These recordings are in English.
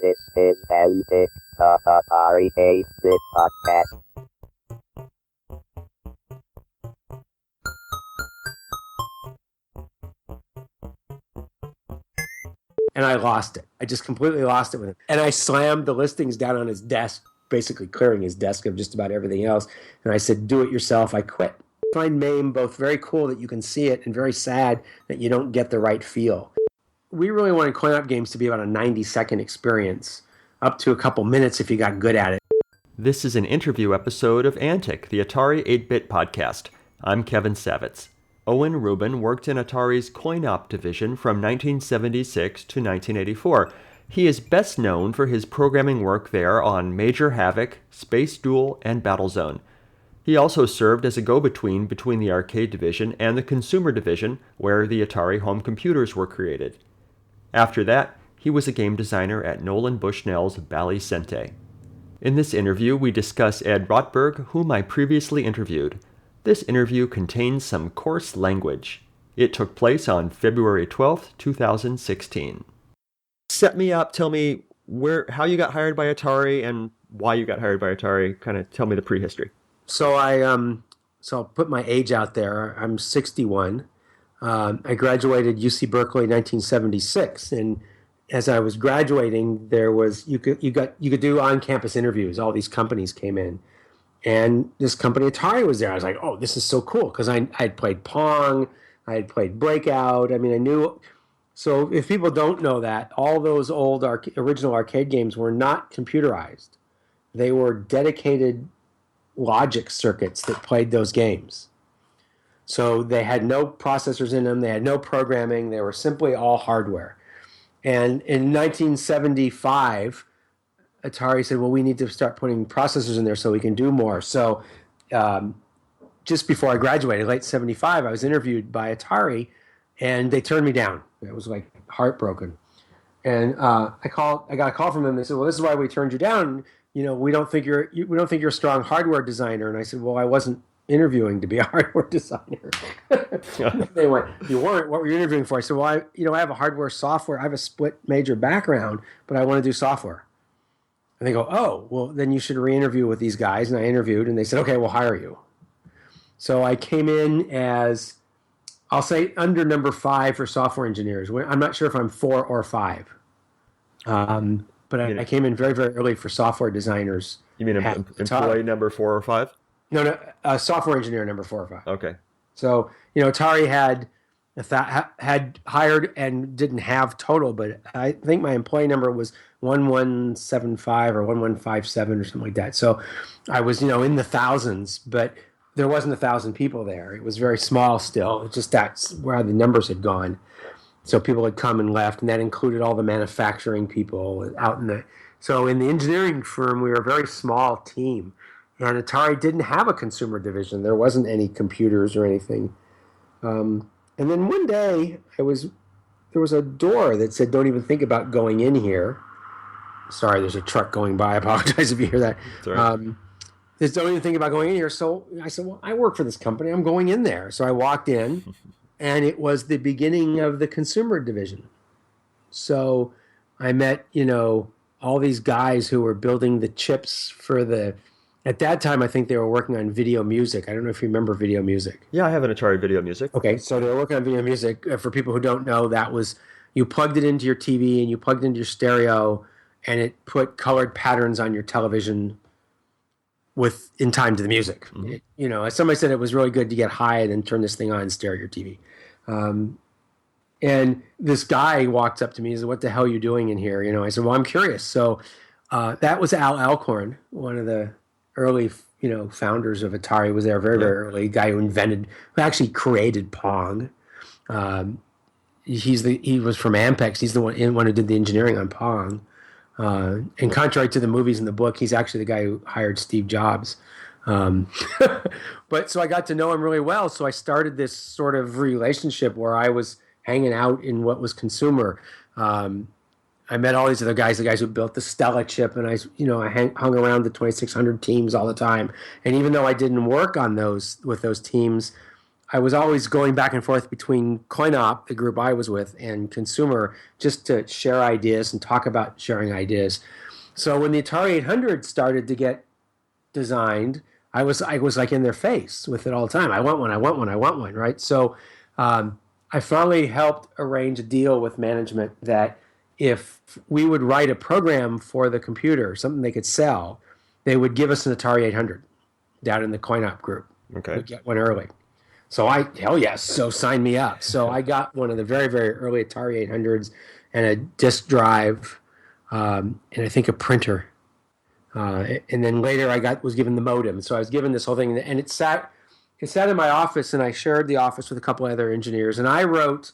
This is Sente, the Atari 8-bit podcast. And I lost it. I just completely lost it with him. And I slammed the listings down on his desk, basically clearing his desk of just about everything else. And I said, do it yourself. I quit. I find MAME both very cool that you can see it and very sad that you don't get the right feel. We really wanted coin-op games to be about a 90-second experience, up to a couple minutes if you got good at it. This is an interview episode of Antic, the Atari 8-bit podcast. I'm Kevin Savitz. Owen Rubin worked in Atari's coin-op division from 1976 to 1984. He is best known for his programming work there on Major Havoc, Space Duel, and Battlezone. He also served as a go-between between the arcade division and the consumer division, where the Atari home computers were created. After that, he was a game designer at Nolan Bushnell's Bally Sente. In this interview, we discuss Ed Rotberg, whom I previously interviewed. This interview contains some coarse language. It took place on February 12th, 2016. Set me up, tell me how you got hired by Atari and why you got hired by Atari. Kind of tell me the prehistory. So I'll put my age out there. I'm 61. I graduated UC Berkeley in 1976, and as I was graduating, there was you could do on-campus interviews. All these companies came in. And this company, Atari, was there. I was like, oh, this is so cool, because I had played Pong, I had played Breakout. I mean, I knew. So if people don't know that, all those old original arcade games were not computerized. They were dedicated logic circuits that played those games. So they had no processors in them. They had no programming. They were simply all hardware. And in 1975... Atari said, well, we need to start putting processors in there so we can do more. So just before I graduated, late 75, I was interviewed by Atari, and they turned me down. It was like heartbroken. And I got a call from them. They said, well, this is why we turned you down. You know, we don't think you're a strong hardware designer. And I said, well, I wasn't interviewing to be a hardware designer. They went, you weren't? What were you interviewing for? I said, well, I have a hardware software. I have a split major background, but I want to do software. And they go, oh, well, then you should re-interview with these guys. And I interviewed, and they said, okay, we'll hire you. So I came in as, I'll say, under number 5 for software engineers. I'm not sure if I'm 4 or 5. But I came in very, very early for software designers. You mean employee number 4 or 5? No, software engineer number 4 or 5. Okay. So, Atari had hired and didn't have total, but I think my employee number was 1175 or 1157 or something like that. So I was, in the thousands, but there wasn't 1,000 people there. It was very small still. It's just that's where the numbers had gone. So people had come and left, and that included all the manufacturing people out in the. So in the engineering firm, we were a very small team, and Atari didn't have a consumer division. There wasn't any computers or anything. And then one day, there was a door that said, "Don't even think about going in here." Sorry, there's a truck going by. I apologize if you hear that. Sorry. Just don't even think about going in here. So I said, well, I work for this company. I'm going in there. So I walked in, and it was the beginning of the consumer division. So I met, all these guys who were building the chips for at that time, I think they were working on video music. I don't know if you remember video music. Yeah, I have an Atari video music. Okay, so they were working on video music. For people who don't know, that was, you plugged it into your TV and you plugged it into your stereo, and it put colored patterns on your television in time to the music. Mm-hmm. As somebody said, it was really good to get high and then turn this thing on and stare at your TV. And this guy walked up to me and said, what the hell are you doing in here? I said, well, I'm curious. So that was Al Alcorn, one of the early, founders of Atari, was there very, very early. Guy who actually created Pong. He was from Ampex. He's the one who did the engineering on Pong. And contrary to the movies and the book, he's actually the guy who hired Steve Jobs. But so I got to know him really well. So I started this sort of relationship where I was hanging out in what was consumer. I met all these other guys, the guys who built the Stella chip, and I hung around the 2600 teams all the time. And even though I didn't work on with those teams, I was always going back and forth between CoinOp, the group I was with, and Consumer, just to share ideas and talk about sharing ideas. So when the Atari 800 started to get designed, I was like in their face with it all the time. I want one, I want one, I want one, right? So I finally helped arrange a deal with management that if we would write a program for the computer, something they could sell, they would give us an Atari 800 down in the CoinOp group. Okay. We'd get one early. So hell yes, so sign me up. So I got one of the very, very early Atari 800s and a disk drive, and I think a printer. And then later was given the modem. So I was given this whole thing, and it sat in my office, and I shared the office with a couple other engineers, and I wrote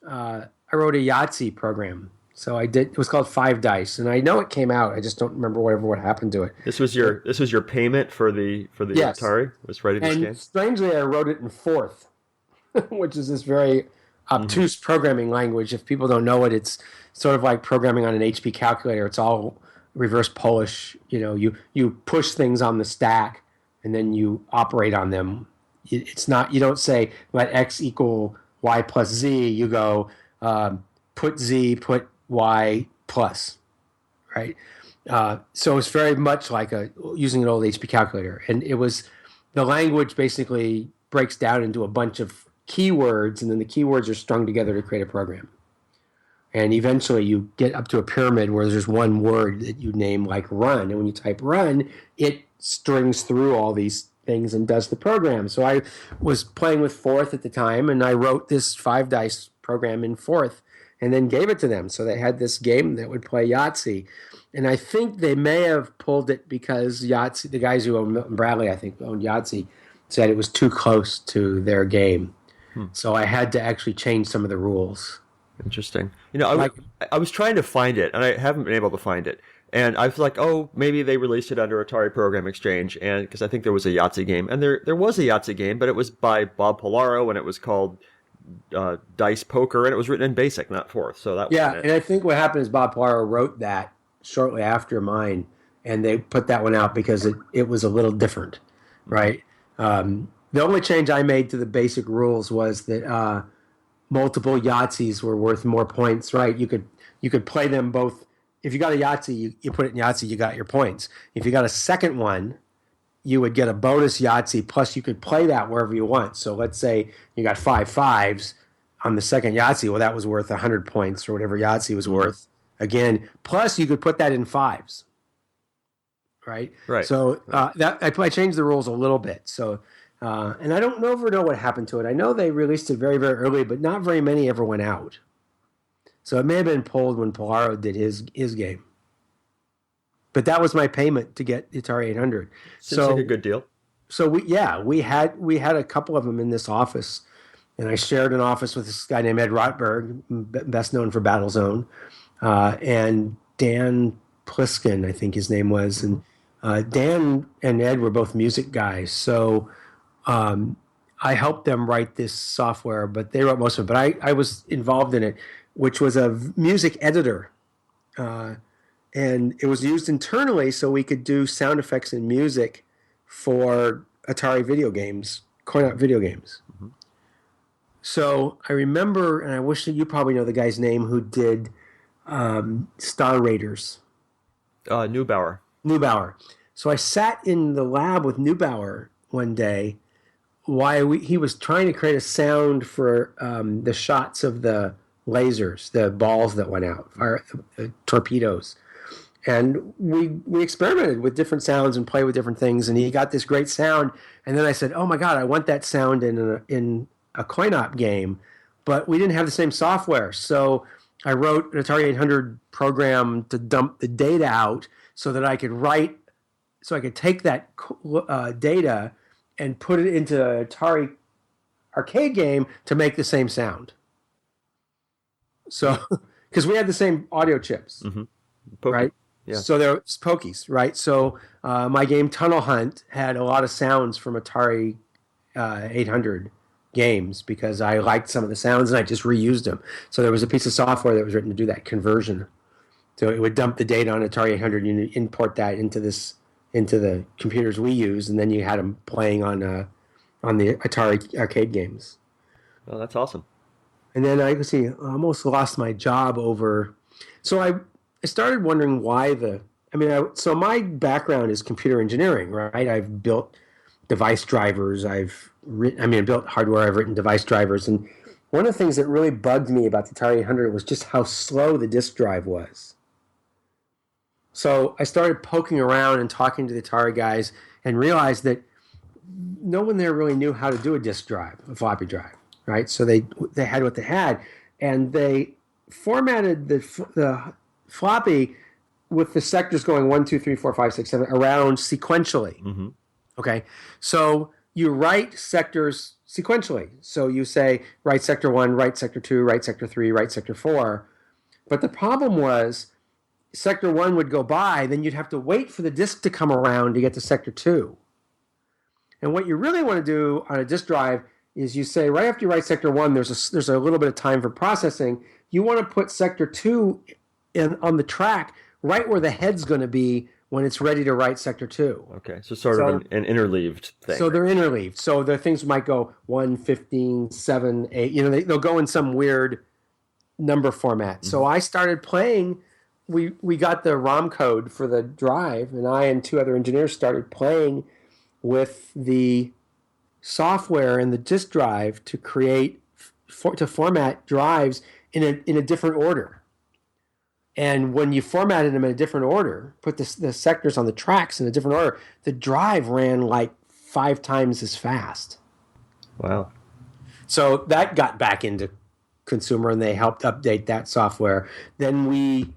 a Yahtzee program. So it was called Five Dice, and I know it came out. I just don't remember what happened to it. This was your payment for the Yes. Atari? Was writing this game? And strangely, I wrote it in Forth, which is this very obtuse programming language. If people don't know it, it's sort of like programming on an HP calculator. It's all reverse Polish. You push things on the stack, and then you operate on them. It's not. You don't say let X equal Y plus Z. You go put Z, put Y plus, right? So it's very much like using an old HP calculator. And the language basically breaks down into a bunch of keywords, and then the keywords are strung together to create a program. And eventually you get up to a pyramid where there's one word that you name like run. And when you type run, it strings through all these things and does the program. So I was playing with Forth at the time, and I wrote this Five Dice program in Forth and then gave it to them. So they had this game that would play Yahtzee. And I think they may have pulled it because Yahtzee, the guys who owned Milton Bradley, I think, owned Yahtzee, said it was too close to their game. So I had to actually change some of the rules. Interesting. I was trying to find it, and I haven't been able to find it. And I was like, oh, maybe they released it under Atari Program Exchange, and because I think there was a Yahtzee game. And there was a Yahtzee game, but it was by Bob Polaro, and it was called Dice Poker, and it was written in BASIC, not Forth. So that yeah, wasn't it. and I think what happened is Bob Polaro wrote that shortly after mine, and they put that one out because it was a little different, right? The only change I made to the basic rules was that multiple Yahtzees were worth more points, right? You could play them both. If you got a Yahtzee, you put it in Yahtzee, you got your points. If you got a second one, you would get a bonus Yahtzee, plus you could play that wherever you want. So let's say you got 5 fives on the second Yahtzee. Well, that was worth 100 points or whatever Yahtzee was worth. Again, plus you could put that in fives, right? Right. So I changed the rules a little bit. So, and I don't ever know what happened to it. I know they released it very, very early, but not very many ever went out. So it may have been pulled when Polaro did his game. But that was my payment to get the Atari 800. Seems like a good deal. So we had a couple of them in this office, and I shared an office with this guy named Ed Rotberg, best known for Battlezone, and Dan Pliskin, I think his name was, and Dan and Ed were both music guys. So I helped them write this software, but they wrote most of it. But I was involved in it, which was a music editor. And it was used internally so we could do sound effects and music for Atari video games, coin-op video games. Mm-hmm. So I remember, and I wish that you probably know the guy's name who did Star Raiders. Neubauer. So I sat in the lab with Neubauer one day while he was trying to create a sound for the shots of the lasers, the balls that went out, torpedoes. And we experimented with different sounds and played with different things, and he got this great sound. And then I said, "Oh my God, I want that sound in a coin-op game," but we didn't have the same software. So I wrote an Atari 800 program to dump the data out so that I could take that data and put it into an Atari arcade game to make the same sound. So, because we had the same audio chips, right? Yeah. So there was Pokies, right? So my game Tunnel Hunt had a lot of sounds from Atari 800 games because I liked some of the sounds and I just reused them. So there was a piece of software that was written to do that conversion. So it would dump the data on Atari 800 and you import that into the computers we use, and then you had them playing on on the Atari arcade games. Oh, that's awesome. And then I almost lost my job over. So I started wondering why so my background is computer engineering, right? I've built device drivers. Built hardware. I've written device drivers. And one of the things that really bugged me about the Atari 800 was just how slow the disk drive was. So I started poking around and talking to the Atari guys and realized that no one there really knew how to do a floppy drive, right? So they had what they had, and they formatted the floppy with the sectors going 1, 2, 3, 4, 5, 6, 7 around sequentially. Mm-hmm. Okay, so you write sectors sequentially. So you say write sector 1, write sector 2, write sector 3, write sector 4. But the problem was sector 1 would go by, then you'd have to wait for the disk to come around to get to sector 2. And what you really want to do on a disk drive is you say right after you write sector 1, there's a little bit of time for processing. You want to put sector 2 on the track right where the head's going to be when it's ready to write sector 2. Okay, so sort of an interleaved thing. So they're interleaved. So the things might go 1, 15, 7, 8. They'll go in some weird number format. Mm-hmm. So I started playing. We got the ROM code for the drive, and I and 2 other engineers started playing with the software and the disk drive to to format drives in a different order. And when you formatted them in a different order, put the sectors on the tracks in a different order, the drive ran like 5 times as fast. Wow. So that got back into consumer, and they helped update that software. Then we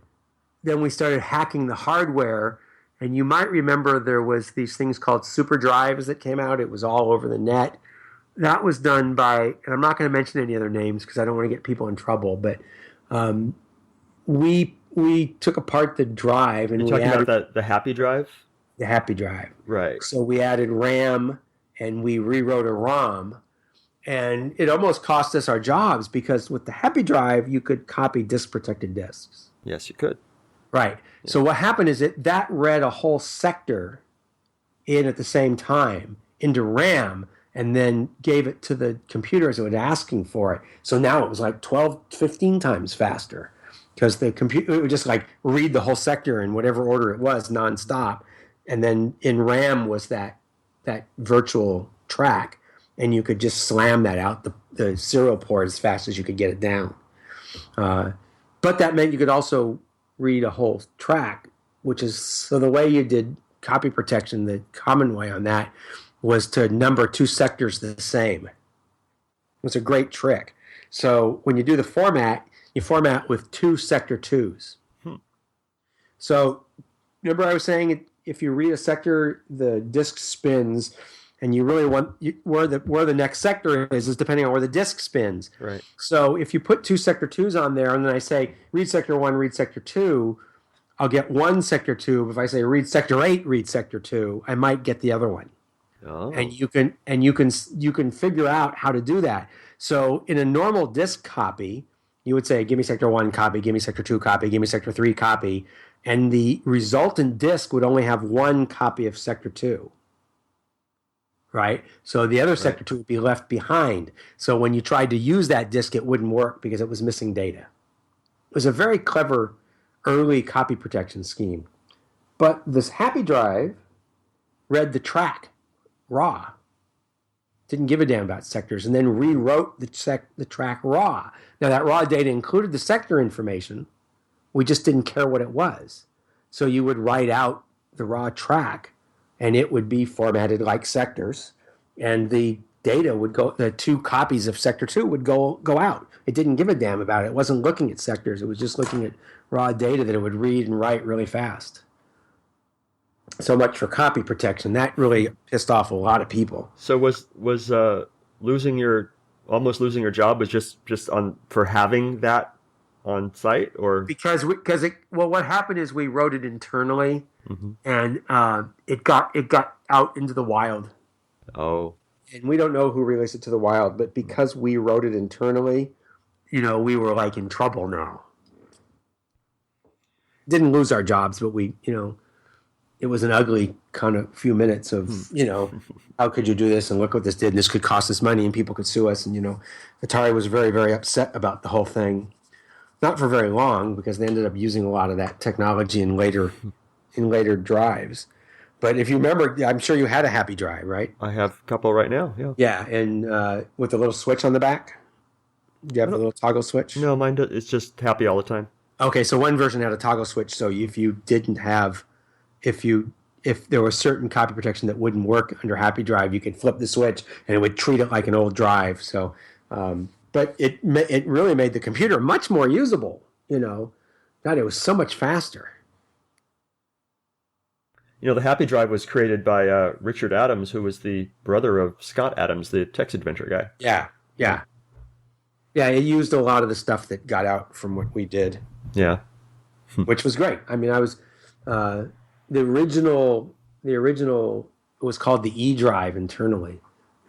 started hacking the hardware, and you might remember there was these things called super drives that came out. It was all over the net. That was done by, and I'm not going to mention any other names because I don't want to get people in trouble, but we took apart the drive, and You're talking about the Happy Drive? The Happy Drive. Right. So we added RAM, and we rewrote a ROM, and it almost cost us our jobs because with the Happy Drive, you could copy disk-protected disks. Yes, you could. Right. Yeah. So what happened is that read a whole sector in at the same time into RAM, and then gave it to the computer as it was asking for it. So now it was like 12, 15 times faster. Because the computer would just like read the whole sector in whatever order it was nonstop, and then in RAM was that virtual track, and you could just slam that out the serial port as fast as you could get it down. But that meant you could also read a whole track, so the way you did copy protection, the common way on that was to number 2 sectors the same. It was a great trick. So when you do the format, you format with 2 sector 2s. So remember I was saying if you read a sector, the disk spins, and you really want where the next sector is depending on where the disk spins. Right. So if you put 2 sector 2s on there, and then I say read sector 1, read sector 2, I'll get 1 sector 2. If I say read sector 8, read sector 2, I might get the other one. Oh. And you can figure out how to do that. So in a normal disk copy, you would say, give me sector 1 copy, give me sector 2 copy, give me sector 3 copy, and the resultant disk would only have 1 copy of sector 2, right? So the other sector 2 would be left behind. So when you tried to use that disk, it wouldn't work because it was missing data. It was a very clever early copy protection scheme. But this Happy Drive read the track raw. Didn't give a damn about sectors, and then rewrote the track raw. Now, that raw data included the sector information. We just didn't care what it was. So you would write out the raw track, and it would be formatted like sectors, and the data would go, the 2 copies of sector 2 would go out. It didn't give a damn about it. It wasn't looking at sectors. It was just looking at raw data that it would read and write really fast. So much for copy protection. That really pissed off a lot of people. So was almost losing your job was just for having that on site, or because what happened is we wrote it internally, and it got out into the wild. Oh. And we don't know who released it to the wild, but because we wrote it internally, we were like in trouble now. Didn't lose our jobs, but we it was an ugly kind of few minutes of, how could you do this and look what this did and this could cost us money and people could sue us. And, Atari was very, very upset about the whole thing. Not for very long because they ended up using a lot of that technology in later drives. But if you remember, I'm sure you had a Happy Drive, right? I have a couple right now. Yeah. Yeah, and with the little switch on the back. Do you have the little toggle switch? No, mine it's just happy all the time. Okay, so one version had a toggle switch. So if you didn't have, if there was certain copy protection that wouldn't work under Happy Drive, you could flip the switch and it would treat it like an old drive. So, but it really made the computer much more usable. God, it was so much faster. The Happy Drive was created by Richard Adams, who was the brother of Scott Adams, the text adventure guy. Yeah. It used a lot of the stuff that got out from what we did. Yeah. Which was great. I mean, I was the original was called the E Drive internally.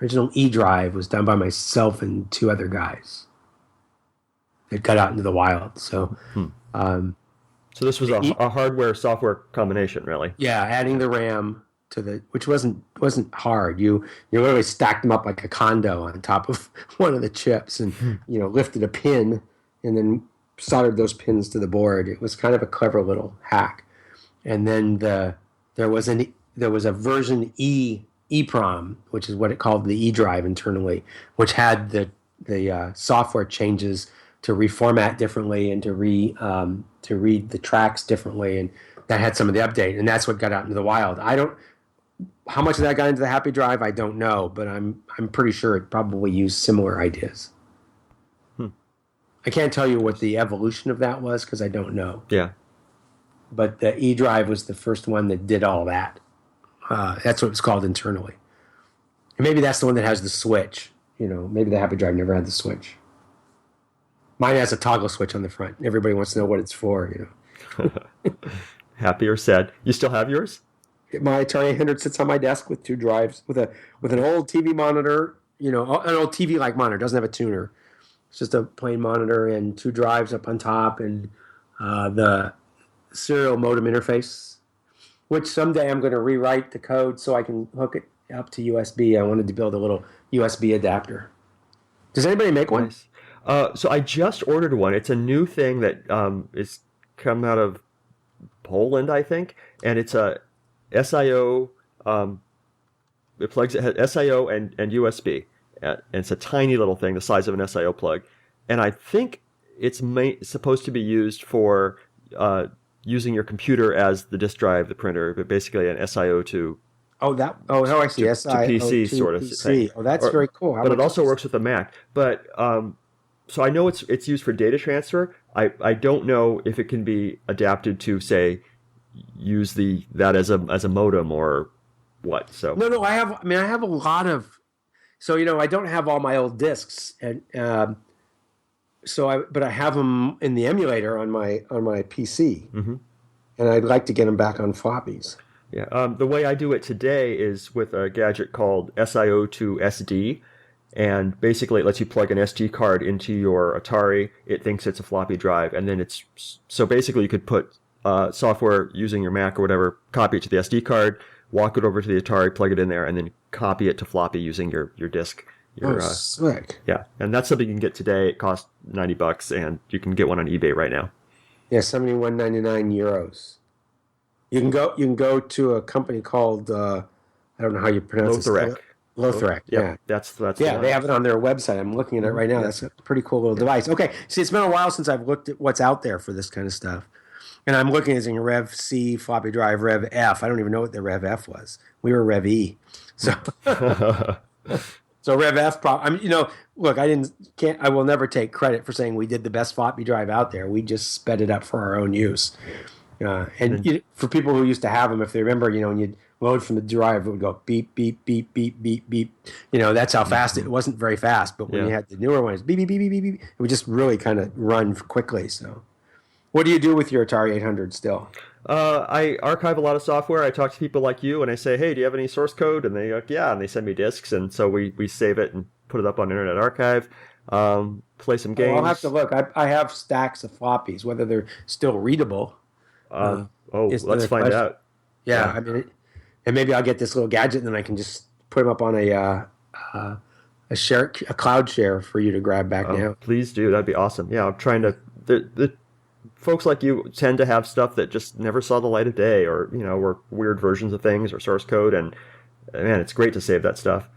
Original E Drive was done by myself and two other guys. It got out into the wild. So, so this was a hardware software combination, really. Yeah, adding the RAM to which wasn't hard. You literally stacked them up like a condo on top of one of the chips, and lifted a pin, and then soldered those pins to the board. It was kind of a clever little hack. And then there was a version EEPROM, which is what it called the E Drive internally, which had the software changes to reformat differently and to read the tracks differently, and that had some of the update, and that's what got out into the wild. How much of that got into the Happy Drive, I don't know, but I'm pretty sure it probably used similar ideas. I can't tell you what the evolution of that was because I don't know. Yeah. But the E Drive was the first one that did all that. That's what it was called internally. And maybe that's the one that has the switch. Maybe the Happy Drive never had the switch. Mine has a toggle switch on the front. Everybody wants to know what it's for. Happy or sad? You still have yours? My Atari 800 sits on my desk with two drives, with an old TV monitor. An old TV-like monitor. Doesn't have a tuner. It's just a plain monitor and two drives up on top, and the serial modem interface, which someday I'm going to rewrite the code so I can hook it up to USB. I wanted to build a little USB adapter. Does anybody make one? Nice. So I just ordered one. It's a new thing that is come out of Poland, I think, and it's a SIO. It plugs. It has SIO and USB. And it's a tiny little thing, the size of an SIO plug, and I think it's supposed to be used for using your computer as the disk drive, the printer, but basically an SIO to. I see. To PC sort of thing. Oh, that's very cool. But it also works with the Mac. But so I know it's used for data transfer. I don't know if it can be adapted to, say, use that as a modem or what. So no. I have a lot of. So I don't have all my old discs, and but I have them in the emulator on my PC, and I'd like to get them back on floppies. Yeah, the way I do it today is with a gadget called SIO to SD, and basically it lets you plug an SD card into your Atari. It thinks it's a floppy drive, and then so basically you could put software using your Mac or whatever, copy it to the SD card, walk it over to the Atari, plug it in there, and then copy it to floppy using your disk. Slick. Yeah, and that's something you can get today. It costs $90, and you can get one on eBay right now. Yeah, €71.99. You can go to a company called I don't know how you pronounce it. Lothrak. Yeah, that's yeah. They have it on their website. I'm looking at it right now. That's a pretty cool little device. Okay, see, it's been a while since I've looked at what's out there for this kind of stuff, and I'm looking at Rev C floppy drive, Rev F. I don't even know what the Rev F was. We were Rev E, so so Rev F. Look, I will never take credit for saying we did the best floppy drive out there. We just sped it up for our own use. For people who used to have them, if they remember, when you'd load from the drive, it would go beep, beep, beep, beep, beep, beep. That's how fast it wasn't very fast. But when you had the newer ones, beep, beep, beep, beep, beep, beep, it would just really kind of run quickly. So, what do you do with your Atari 800 still? I archive a lot of software. I talk to people like you, and I say, "Hey, do you have any source code?" And they go, "Yeah," and they send me discs, and so we save it and put it up on Internet Archive. Play some games. I'll have to look. I have stacks of floppies, whether they're still readable. Let's find out. Yeah, I mean, and maybe I'll get this little gadget, and then I can just put them up on a cloud share for you to grab back now. Please do. That'd be awesome. Yeah, I'm trying to. The folks like you tend to have stuff that just never saw the light of day, or were weird versions of things or source code, and man, it's great to save that stuff.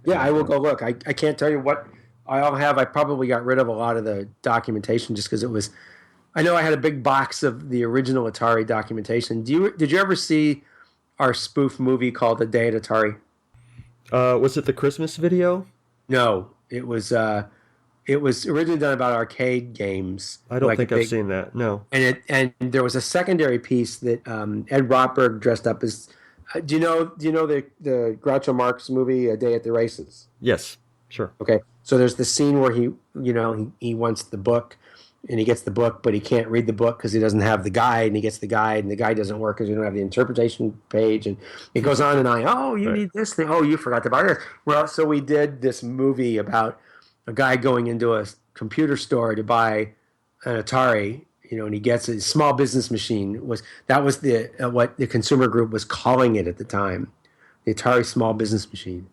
Yeah, I will go look. I can't tell you what I all have. I probably got rid of a lot of the documentation just because it was. I know I had a big box of the original Atari documentation. Did you ever see our spoof movie called A Day at Atari? Was it the Christmas video? No, it was originally done about arcade games. I don't think I've seen that. No. And there was a secondary piece that Ed Rotberg dressed up as. Do you know the Groucho Marx movie A Day at the Races? Yes, sure. Okay, so there's the scene where he wants the book, and he gets the book, but he can't read the book because he doesn't have the guide, and he gets the guide, and the guide doesn't work because you don't have the interpretation page, and it goes on and on. Oh, you need this thing. Oh, you forgot to buy this. Well, so we did this movie about a guy going into a computer store to buy an Atari, and he gets a small business machine. That was the what the consumer group was calling it at the time, the Atari small business machine.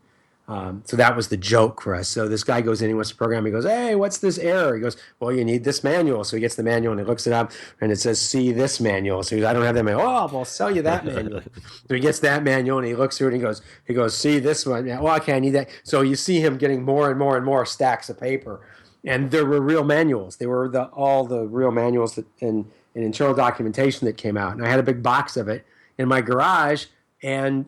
So that was the joke for us. So this guy goes in, he wants to program. He goes, "Hey, what's this error?" He goes, "Well, you need this manual." So he gets the manual and he looks it up, and it says, "See this manual." So he goes, "I don't have that manual." "Oh, well, I'll sell you that manual." So he gets that manual and he looks through it and he goes, "See this one." "Well, okay, I need that." So you see him getting more and more and more stacks of paper, and there were real manuals. They were all the real manuals and internal documentation that came out. And I had a big box of it in my garage, and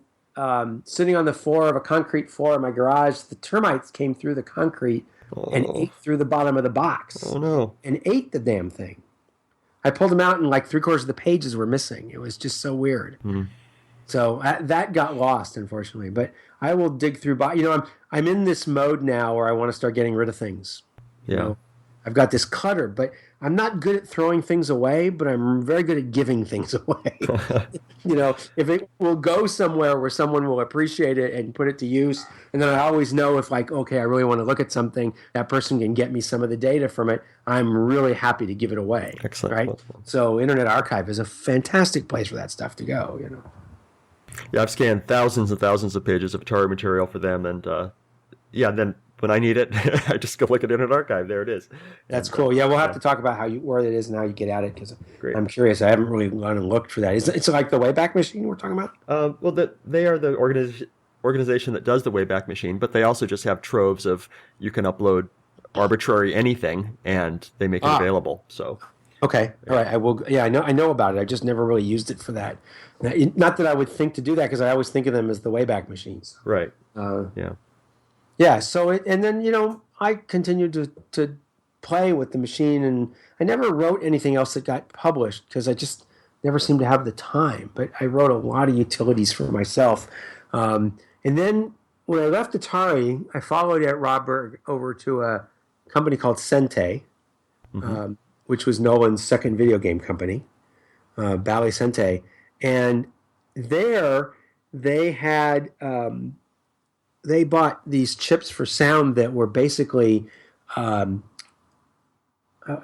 sitting on the floor of a concrete floor in my garage, the termites came through the concrete and ate through the bottom of the box. Oh, no. And ate the damn thing. I pulled them out and like 3/4 of the pages were missing. It was just so weird. Mm. So that got lost, unfortunately. But I will dig through. I'm in this mode now where I want to start getting rid of things. Yeah. I've got this clutter, but I'm not good at throwing things away, but I'm very good at giving things away. If it will go somewhere where someone will appreciate it and put it to use, and then I always know if okay, I really want to look at something, that person can get me some of the data from it, I'm really happy to give it away. Excellent. Right? So Internet Archive is a fantastic place for that stuff to go, Yeah, I've scanned thousands and thousands of pages of Atari material for them, and then when I need it, I just go look at Internet Archive. There it is. That's cool. Yeah, we'll have to talk about where it is and how you get at it, because I'm curious. I haven't really gone and looked for that. It's like the Wayback Machine we're talking about? They are the organization that does the Wayback Machine, but they also just have troves of you can upload arbitrary anything, and they make it available. So. Okay. All right. I will. Yeah, I know about it. I just never really used it for that. Not that I would think to do that, because I always think of them as the Wayback Machines. Right. Yeah. Yeah. So and then I continued to play with the machine, and I never wrote anything else that got published because I just never seemed to have the time. But I wrote a lot of utilities for myself, and then when I left Atari, I followed Ed Rotberg over to a company called Sente. Mm-hmm. Which was Nolan's second video game company, Bally Sente. And there they had, they bought these chips for sound that were basically, I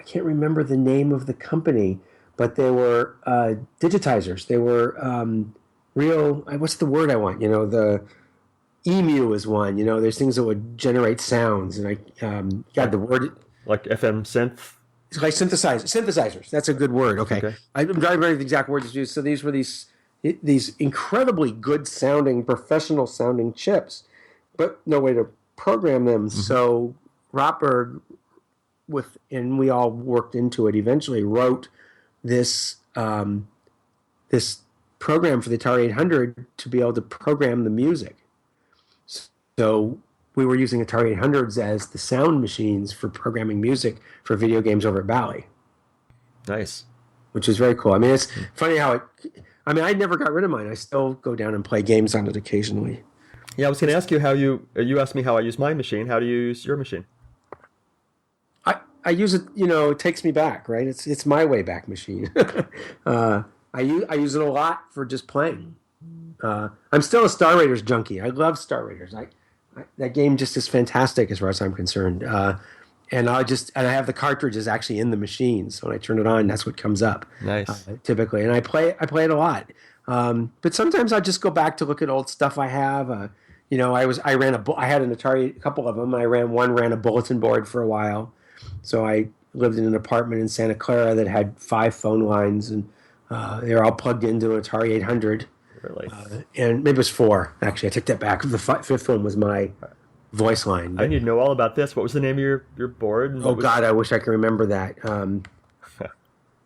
can't remember the name of the company, but they were digitizers. They were real, what's the word I want? The EMU is one. There's things that would generate sounds. And I got the word. Like FM synth? It's like synthesizers. That's a good word. Okay. I'm trying to remember the exact words used. So these were these incredibly good sounding, professional sounding chips, but no way to program them. Mm-hmm. So Rotberg, and we all worked into it, eventually wrote this this program for the Atari 800 to be able to program the music. So we were using Atari 800s as the sound machines for programming music for video games over at Bally. Nice. Which is very cool. I mean, it's funny how I never got rid of mine. I still go down and play games on it occasionally. Yeah, I was going to ask you how you asked me how I use my machine. How do you use your machine? I use it, it takes me back, right? It's my Wayback Machine. I use it a lot for just playing. I'm still a Star Raiders junkie. I love Star Raiders. That game just is fantastic as far as I'm concerned. And I have the cartridges actually in the machine, so when I turn it on, that's what comes up. Nice. Typically, and I play it a lot. But sometimes I just go back to look at old stuff I have. I had an Atari, a couple of them. Ran a bulletin board for a while. So I lived in an apartment in Santa Clara that had 5 phone lines, and they were all plugged into an Atari 800. Really? And maybe it was 4, actually. I took that back. The 5th one was my voice line. I need to know all about this. What was the name of your board? Oh, God, I wish I could remember that.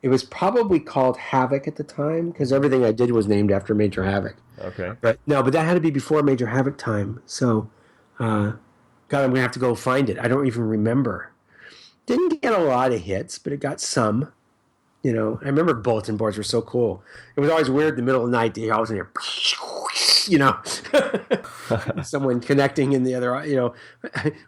It was probably called Havoc at the time, because everything I did was named after Major Havoc. Okay. But that had to be before Major Havoc time. So, God, I'm going to have to go find it. I don't even remember. Didn't get a lot of hits, but it got some. I remember bulletin boards were so cool. It was always weird in the middle of the night to hear all of a sudden, someone connecting in the other, I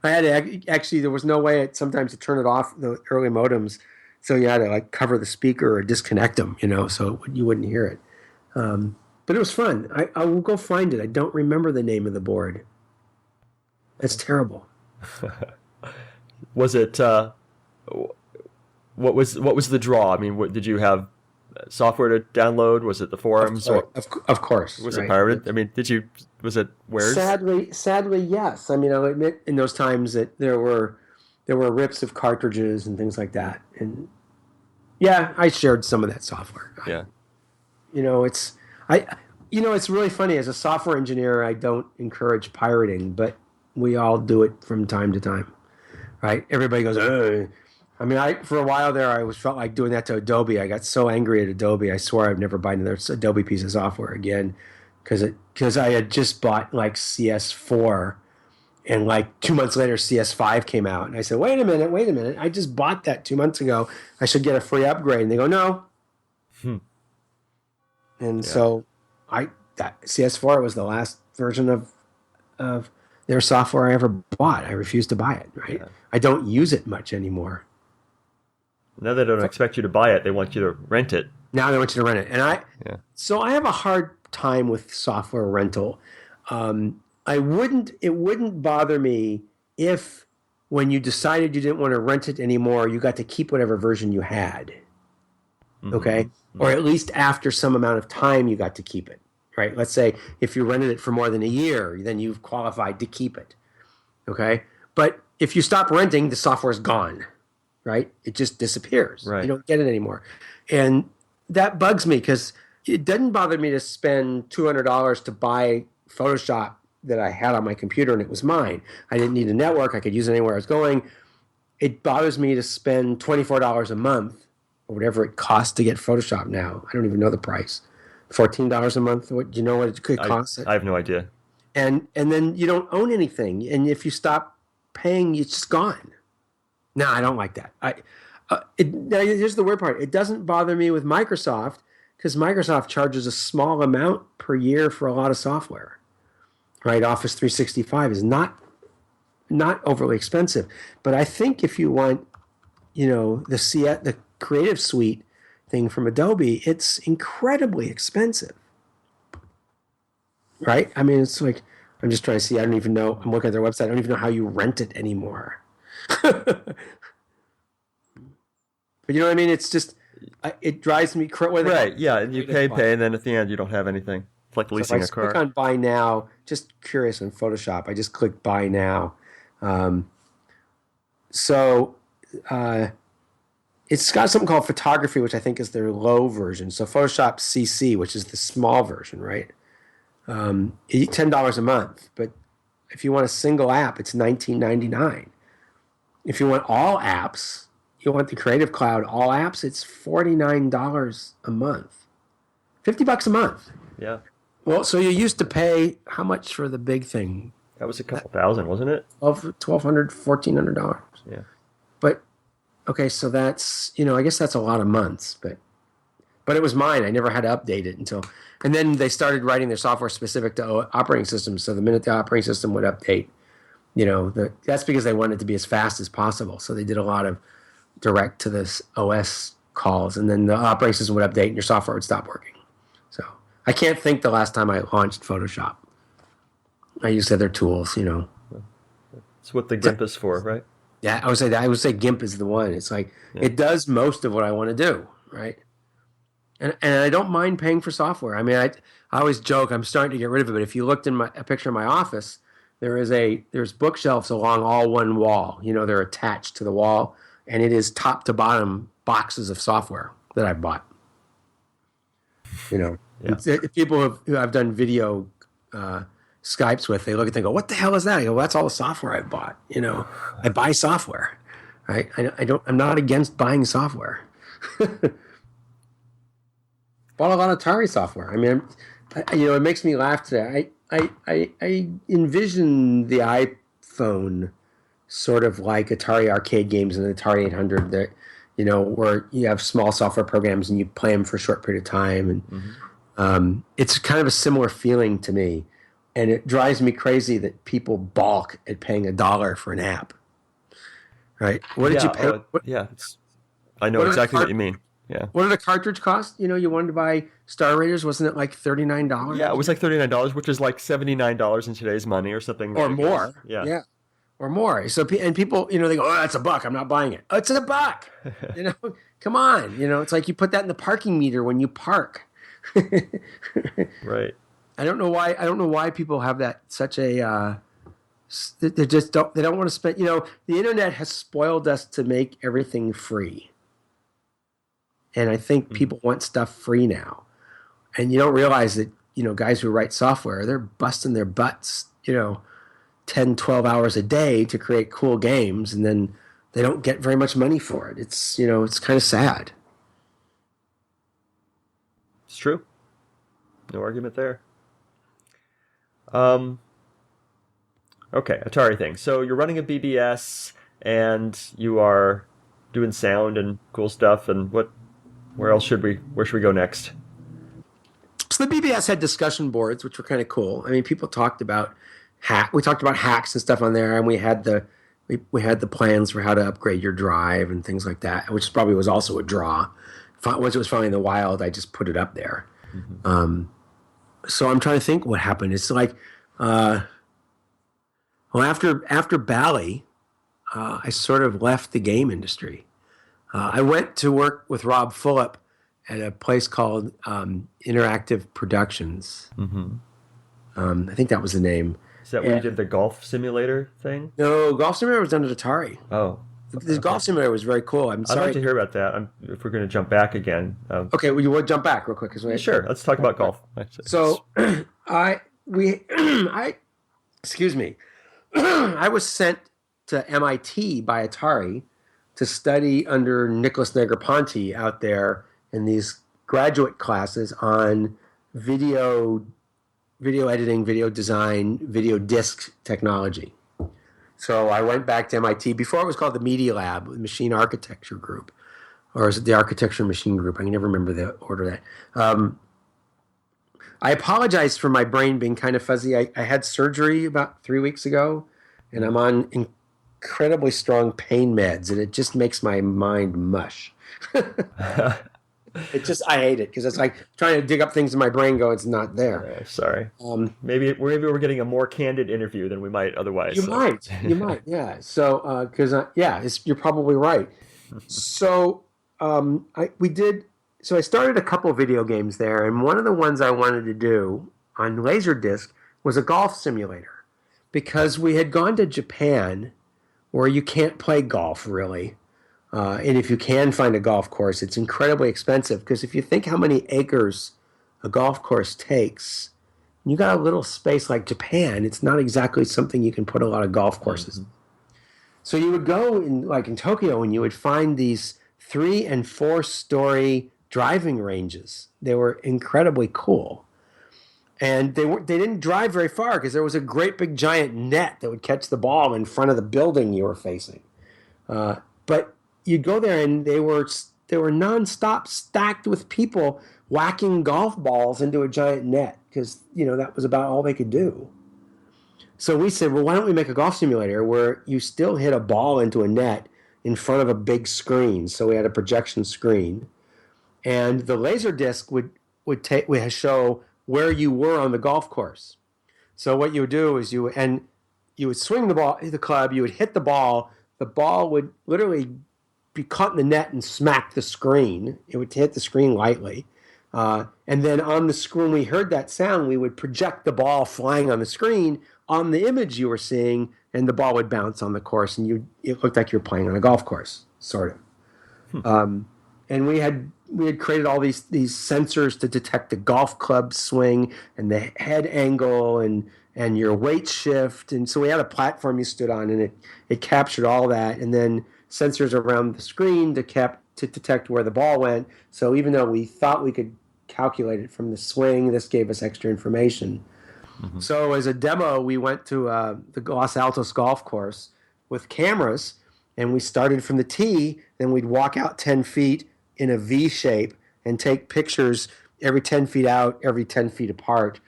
had to, actually, there was no way sometimes to turn it off, the early modems. So you had to cover the speaker or disconnect them, so you wouldn't hear it. But it was fun. I will go find it. I don't remember the name of the board. That's terrible. Was it, what was the draw? I mean, did you have software to download? Was it the forums? Of course. Was it pirated? I mean, was it where's? Sadly, yes. I mean, I'll admit in those times that there were rips of cartridges and things like that. And yeah, I shared some of that software. Yeah. It's really funny. As a software engineer, I don't encourage pirating, but we all do it from time to time, right? Everybody goes, ugh. I mean, for a while there, I felt like doing that to Adobe. I got so angry at Adobe, I swore I'd never buy another Adobe piece of software again, because I had just bought CS4, and 2 months later, CS5 came out, and I said, wait a minute, I just bought that 2 months ago. I should get a free upgrade. And they go, no. And so that CS4 was the last version of their software I ever bought. I refused to buy it, right? Yeah. I don't use it much anymore. Now they don't expect you to buy it. They want you to rent it. Now they want you to rent it. So I have a hard time with software rental. It wouldn't bother me if when you decided you didn't want to rent it anymore, you got to keep whatever version you had. Okay? Mm-hmm. Or at least after some amount of time you got to keep it. Right? Let's say if you rented it for more than a year, then you've qualified to keep it. Okay? But if you stop renting, the software's gone. Right? It just disappears. Right. You don't get it anymore. And that bugs me because it doesn't bother me to spend $200 to buy Photoshop that I had on my computer and it was mine. I didn't need a network. I could use it anywhere I was going. It bothers me to spend $24 a month or whatever it costs to get Photoshop now. I don't even know the price. $14 a month? Do you know what it could cost? I have no idea. And then you don't own anything. And if you stop paying, it's just gone. No, I don't like that. Now, here's the weird part. It doesn't bother me with Microsoft because Microsoft charges a small amount per year for a lot of software. Right? Office 365 is not overly expensive. But I think if you want, the Creative Suite thing from Adobe, it's incredibly expensive. Right? I mean, it's like, I'm just trying to see. I don't even know. I'm looking at their website. I don't even know how you rent it anymore. But you know what I mean? It's just, it drives me crazy. Right, yeah. And you pay, and then at the end, you don't have anything. It's like leasing a car. Click on Buy Now. Just curious on Photoshop. I just click Buy Now. It's got something called Photography, which I think is their low version. So Photoshop CC, which is the small version, right? $10 a month. But if you want a single app, it's $19.99. If you want all apps, you want the Creative Cloud all apps, it's $49 a month. $50 a month. Yeah. Well, so you used to pay how much for the big thing? That was a couple thousand, wasn't it? $1,200, $1,400. Yeah. But okay, so that's, I guess that's a lot of months, but it was mine. I never had to update it and then they started writing their software specific to operating systems. So the minute the operating system would update, that's because they wanted it to be as fast as possible. So they did a lot of direct to this OS calls, and then the operating system would update and your software would stop working. So I can't think the last time I launched Photoshop. I used other tools, That's what the GIMP is for, right? Yeah, I would say GIMP is the one. It's like, It does most of what I want to do, right? And I don't mind paying for software. I mean, I always joke I'm starting to get rid of it. But if you looked in a picture of my office, there's bookshelves along all one wall. You know, they're attached to the wall, and it is top to bottom boxes of software that I bought. You know, Yeah. people who I've done video Skypes with, they look at it and go, "What the hell is that?" I go, well, "That's all the software I bought." You know, I buy software. Right? I'm not against buying software. Bought a lot of Atari software. I mean, it makes me laugh today. I envision the iPhone sort of like Atari arcade games and the Atari 800 that, where you have small software programs and you play them for a short period of time. And it's kind of a similar feeling to me. And it drives me crazy that people balk at paying $1 for an app. Right? What did you pay? I know exactly what you mean. Yeah. What did a cartridge cost? You wanted to buy Star Raiders, wasn't it like $39? Yeah, it was like $39, which is like $79 in today's money or something. Or more. Yeah. Or more. So, and people, they go, "Oh, that's $1. I'm not buying it." Oh, it's $1. Come on. It's like you put that in the parking meter when you park. Right. I don't know why people have that such a, they don't want to spend, the internet has spoiled us to make everything free. And I think people want stuff free now. And you don't realize that, guys who write software, they're busting their butts, 10, 12 hours a day to create cool games. And then they don't get very much money for it. It's, it's kind of sad. It's true. No argument there. Okay, Atari thing. So you're running a BBS and you are doing sound and cool stuff. And where should we go next? So the BBS had discussion boards, which were kind of cool. I mean, people talked about we talked about hacks and stuff on there, and we had the plans for how to upgrade your drive and things like that, which probably was also a draw. Once it was finally in the wild, I just put it up there. So I'm trying to think what happened. It's like, after Bally, I sort of left the game industry. I went to work with Rob Fulop at a place called Interactive Productions. I think that was the name. Is that where you did the golf simulator thing? No, Golf Simulator was done at Atari. Oh. The Golf Simulator was very cool. I'd like to hear about that. If we're going to jump back again. Okay, well, you want to jump back real quick? Sure, let's talk about golf. So, excuse me. I was sent to MIT by Atari to study under Nicholas Negroponte out there in these graduate classes on video editing, video design, video disc technology. So I went back to MIT. Before it was called the Media Lab, the Machine Architecture Group. Or is it the Architecture Machine Group? I can never remember the order of that. I apologize for my brain being kind of fuzzy. I had surgery about 3 weeks ago, and I'm on incredibly strong pain meds, and it just makes my mind mush. I hate it because it's like trying to dig up things in my brain. It's not there. Sorry. Maybe we're getting a more candid interview than we might otherwise. You might, yeah. So because you're probably right. So I started a couple video games there, and one of the ones I wanted to do on Laserdisc was a golf simulator because we had gone to Japan where you can't play golf really. And if you can find a golf course, it's incredibly expensive because if you think how many acres a golf course takes, you got a little space like Japan, it's not exactly something you can put a lot of golf courses. So you would go in Tokyo and you would find these 3- and 4-story driving ranges. They were incredibly cool. And they didn't drive very far because there was a great big giant net that would catch the ball in front of the building you were facing. But you'd go there and they were nonstop stacked with people whacking golf balls into a giant net because, that was about all they could do. So we said, well, why don't we make a golf simulator where you still hit a ball into a net in front of a big screen? So we had a projection screen. And the laser disc would show where you were on the golf course. So what you would do is you would swing the club, you would hit the ball would literally be caught in the net and smack the screen. It would hit the screen lightly. And then on the screen, when we heard that sound, we would project the ball flying on the screen on the image you were seeing, and the ball would bounce on the course, and it looked like you were playing on a golf course, sort of. And we had created all these sensors to detect the golf club swing and the head angle and your weight shift. And so we had a platform you stood on, and it captured all that, and then sensors around the screen to detect where the ball went. So even though we thought we could calculate it from the swing, this gave us extra information. Mm-hmm. So as a demo, we went to the Los Altos golf course with cameras, and we started from the tee. Then we'd walk out 10 feet in a V shape and take pictures every 10 feet out, every 10 feet apart,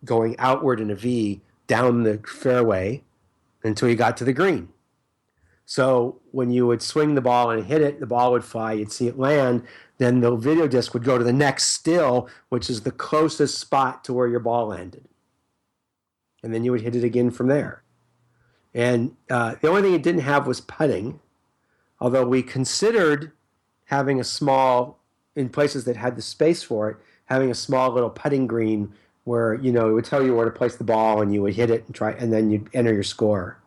going outward in a V down the fairway until you got to the green. So when you would swing the ball and hit it, the ball would fly, you'd see it land, then the video disc would go to the next still, which is the closest spot to where your ball landed. And then you would hit it again from there. And the only thing it didn't have was putting, although we considered having a small, in places that had the space for it, having a small little putting green where, it would tell you where to place the ball and you would hit it and then you'd enter your score.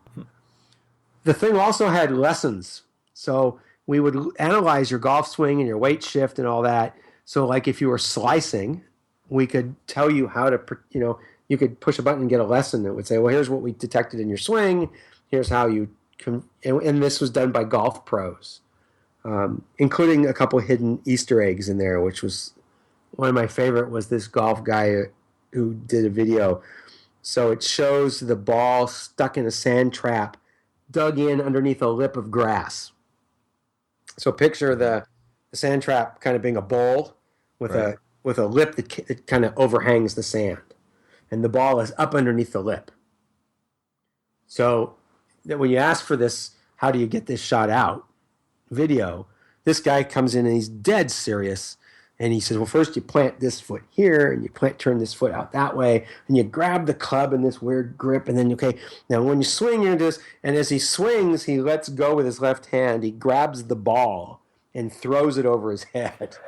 The thing also had lessons. So we would analyze your golf swing and your weight shift and all that. So like if you were slicing, we could tell you how to, you could push a button and get a lesson that would say, well, here's what we detected in your swing. Here's how you can, and this was done by golf pros, including a couple hidden Easter eggs in there, which was one of my favorite was this golf guy who did a video. So it shows the ball stuck in a sand trap, dug in underneath a lip of grass. So picture the sand trap kind of being a bowl with a lip that kind of overhangs the sand, and the ball is up underneath the lip. So that when you ask for this, how do you get this shot out video, this guy comes in and he's dead serious. And he says, well, first you plant this foot here, and you turn this foot out that way, and you grab the club in this weird grip, and then, okay, now when you swing into this, and as he swings, he lets go with his left hand, he grabs the ball and throws it over his head.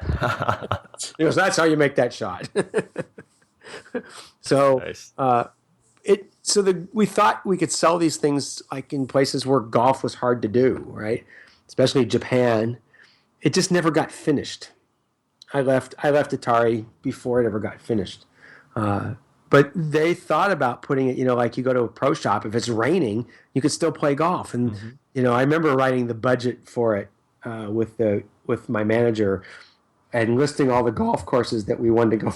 He goes, that's how you make that shot. So, nice. We thought we could sell these things like in places where golf was hard to do, right? Especially Japan. It just never got finished. I left Atari before it ever got finished. But they thought about putting it, like you go to a pro shop, if it's raining, you could still play golf. And, I remember writing the budget for it with my manager and listing all the golf courses that we wanted to go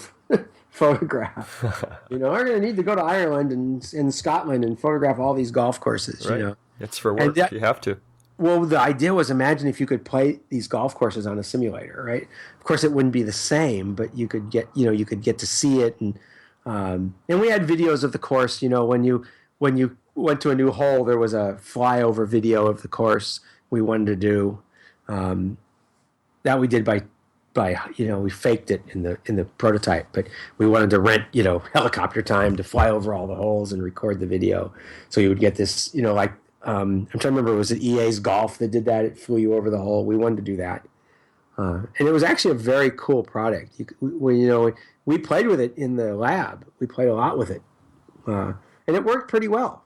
photograph. We're going to need to go to Ireland and Scotland and photograph all these golf courses. Right. It's for work. You have to. Well, the idea was imagine if you could play these golf courses on a simulator, right? Of course, it wouldn't be the same, but you could get to see it, and we had videos of the course. When you went to a new hole, there was a flyover video of the course we wanted to do. That we did by we faked it in the prototype, but we wanted to rent helicopter time to fly over all the holes and record the video. So you would get this I'm trying to remember, was it EA's Golf that did that? It flew you over the hole. We wanted to do that. And it was actually a very cool product. We played with it in the lab. We played a lot with it. And it worked pretty well.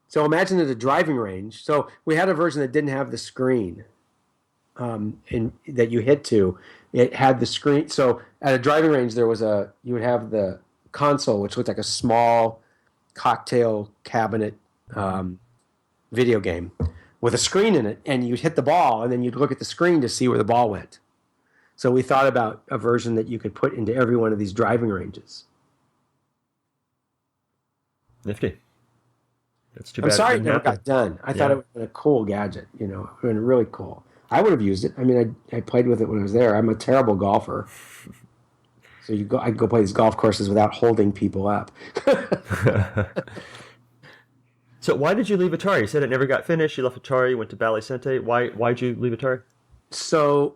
So imagine at a driving range. So we had a version that didn't have the screen that you hit to. It had the screen. So at a driving range, you would have the console, which looked like a small cocktail cabinet video game with a screen in it, and you'd hit the ball and then you'd look at the screen to see where the ball went. So we thought about a version that you could put into every one of these driving ranges. Nifty. That's too bad. I'm sorry it never got done. I thought it would have been a cool gadget, it would have been really cool. I would have used it. I mean, I played with it when I was there. I'm a terrible golfer. So I'd go play these golf courses without holding people up. So why did you leave Atari? You said it never got finished. You left Atari, you went to Bally Sente. Why'd you leave Atari? So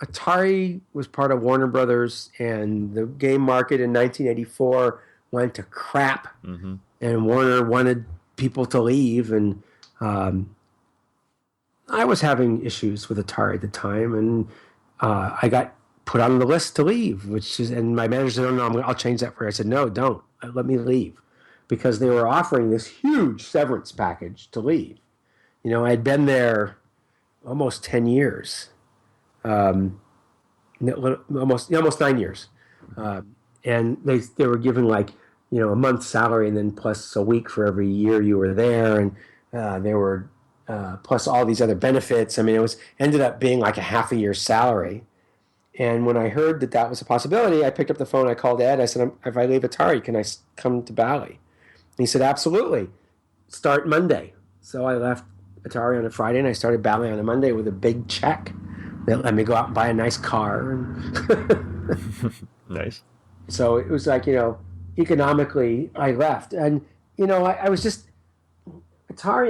Atari was part of Warner Brothers, and the game market in 1984 went to crap. Mm-hmm. And Warner wanted people to leave, and I was having issues with Atari at the time, and I got put on the list to leave, and my manager said, no, I'll change that for you. I said, no, don't. Let me leave. Because they were offering this huge severance package to leave. I had been there almost 10 years. Almost 9 years. And they were giving a month's salary and then plus a week for every year you were there. And they were plus all these other benefits. I mean, it ended up being like a half a year's salary. And when I heard that was a possibility, I picked up the phone. I called Ed. I said, if I leave Atari, can I come to Bally? And he said, absolutely. Start Monday. So I left Atari on a Friday and I started Bally on a Monday with a big check that let me go out and buy a nice car. Nice. So it was economically I left. And, I was just, Atari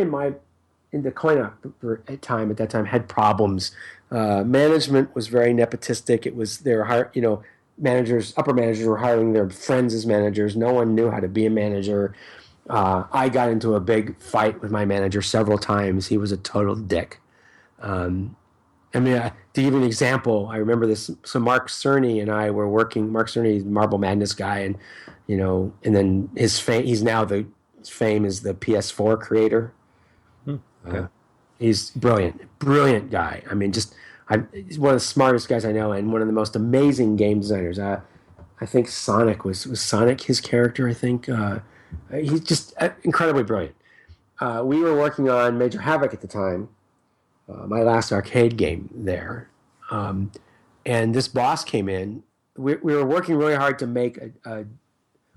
in the coin-op at that time had problems. Management was very nepotistic. It was upper managers were hiring their friends as managers. No one knew how to be a manager. I got into a big fight with my manager several times. He was a total dick. To give you an example, I remember this. So Mark Cerny and I were working. Mark Cerny is Marble Madness guy, and and then his fame. His fame is the PS4 creator. Okay. He's brilliant guy. I mean, he's one of the smartest guys I know, and one of the most amazing game designers. I think Sonic was Sonic his character. I think he's just incredibly brilliant. We were working on Major Havoc at the time, my last arcade game there, and this boss came in. We were working really hard to make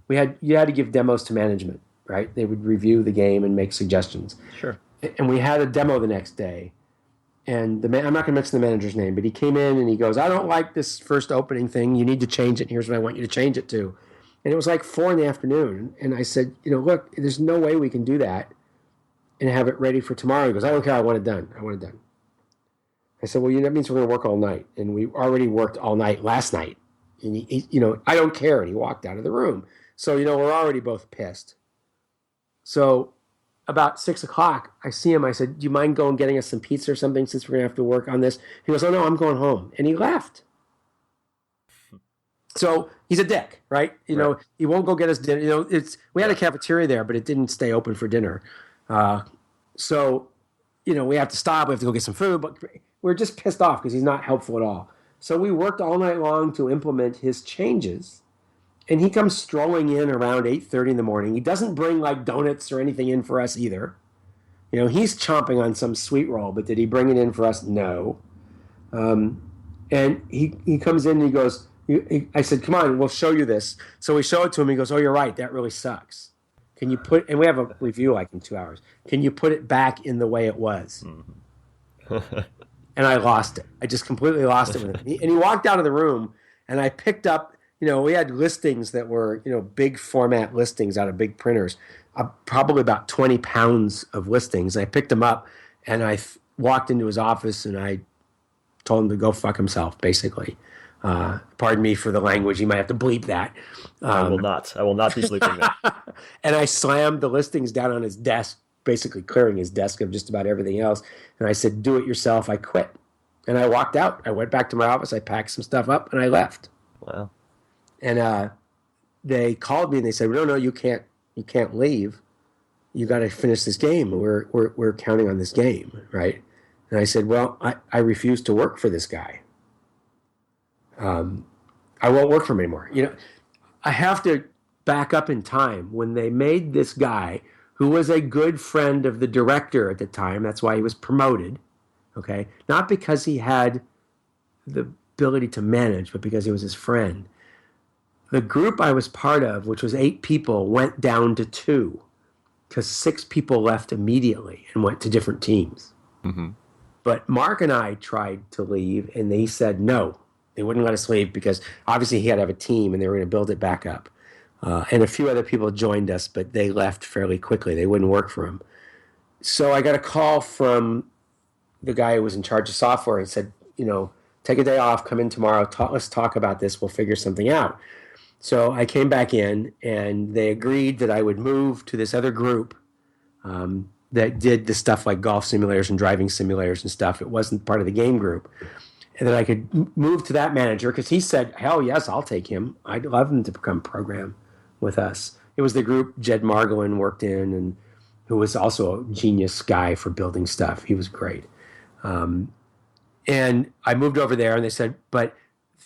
you had to give demos to management, right? They would review the game and make suggestions. Sure. And we had a demo the next day, and I'm not going to mention the manager's name, but he came in and he goes, I don't like this first opening thing. You need to change it. And here's what I want you to change it to. And it was like 4 PM. And I said, look, there's no way we can do that and have it ready for tomorrow. He goes, I don't care. I want it done. I said, well, that means we're going to work all night. And we already worked all night last night. And he I don't care. And he walked out of the room. So, we're already both pissed. So about 6 o'clock, I see him. I said, do you mind going getting us some pizza or something since we're going to have to work on this? He goes, oh, no, I'm going home. And he left. So he's a dick, right? Right. He won't go get us dinner. We had a cafeteria there, but it didn't stay open for dinner. So we have to stop. We have to go get some food. But we're just pissed off because he's not helpful at all. So we worked all night long to implement his changes. And he comes strolling in around 8:30 in the morning. He doesn't bring donuts or anything in for us either. He's chomping on some sweet roll, but did he bring it in for us? No. And he comes in and he goes, I said, come on, we'll show you this. So we show it to him. He goes, oh, you're right. That really sucks. Can you and we have a review in 2 hours. Can you put it back in the way it was? Mm-hmm. And I lost it. I just completely lost it with him. And he walked out of the room and I picked up, we had listings that were, big format listings out of big printers, probably about 20 pounds of listings. I picked them up and I walked into his office and I told him to go fuck himself, basically. Pardon me for the language. You might have to bleep that. I will not be bleeping that. And I slammed the listings down on his desk, basically clearing his desk of just about everything else. And I said, do it yourself. I quit. And I walked out. I went back to my office. I packed some stuff up and I left. Wow. And they called me and they said, no, you can't leave. You got to finish this game. We're counting on this game, right? And I said, well, I refuse to work for this guy. I won't work for him anymore. I have to back up in time when they made this guy who was a good friend of the director at the time. That's why he was promoted. Okay. Not because he had the ability to manage, but because he was his friend. The group I was part of, which was 8 people, went down to 2 because 6 people left immediately and went to different teams. Mm-hmm. But Mark and I tried to leave, and they said no. They wouldn't let us leave because obviously he had to have a team, and they were going to build it back up. And a few other people joined us, but they left fairly quickly. They wouldn't work for him. So I got a call from the guy who was in charge of software and said, take a day off, come in tomorrow, let's talk about this, we'll figure something out. So I came back in, and they agreed that I would move to this other group that did the stuff like golf simulators and driving simulators and stuff. It wasn't part of the game group. and then I could move to that manager because he said, hell yes, I'll take him. I'd love him to become program with us. It was the group Jed Margolin worked in, and who was also a genius guy for building stuff. He was great. And I moved over there, and they said, but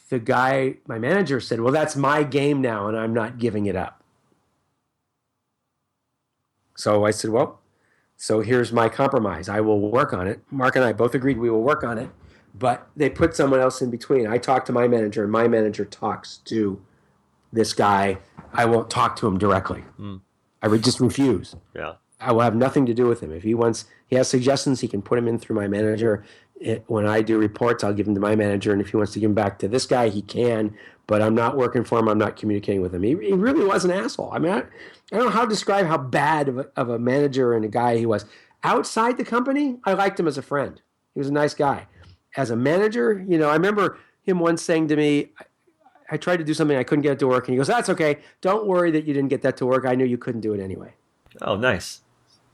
the guy, my manager said, well, that's my game now, and I'm not giving it up. So I said, well, so here's my compromise. I will work on it. Mark and I both agreed we will work on it, but they put someone else in between. I talked to my manager, and my manager talks to this guy. I won't talk to him directly. I would just refuse. Yeah. I will have nothing to do with him. If he has suggestions, he can put them in through my manager. When I do reports, I'll give them to my manager, and if he wants to give them back to this guy, he can, but I'm not working for him. I'm not communicating with him. He really was an asshole. I mean, I don't know how to describe how bad of a manager and a guy he was. Outside the company, I liked him as a friend. He was a nice guy. As a manager, I remember him once saying to me, I tried to do something, I couldn't get it to work, and he goes, that's okay. Don't worry that you didn't get that to work. I knew you couldn't do it anyway. Oh, nice.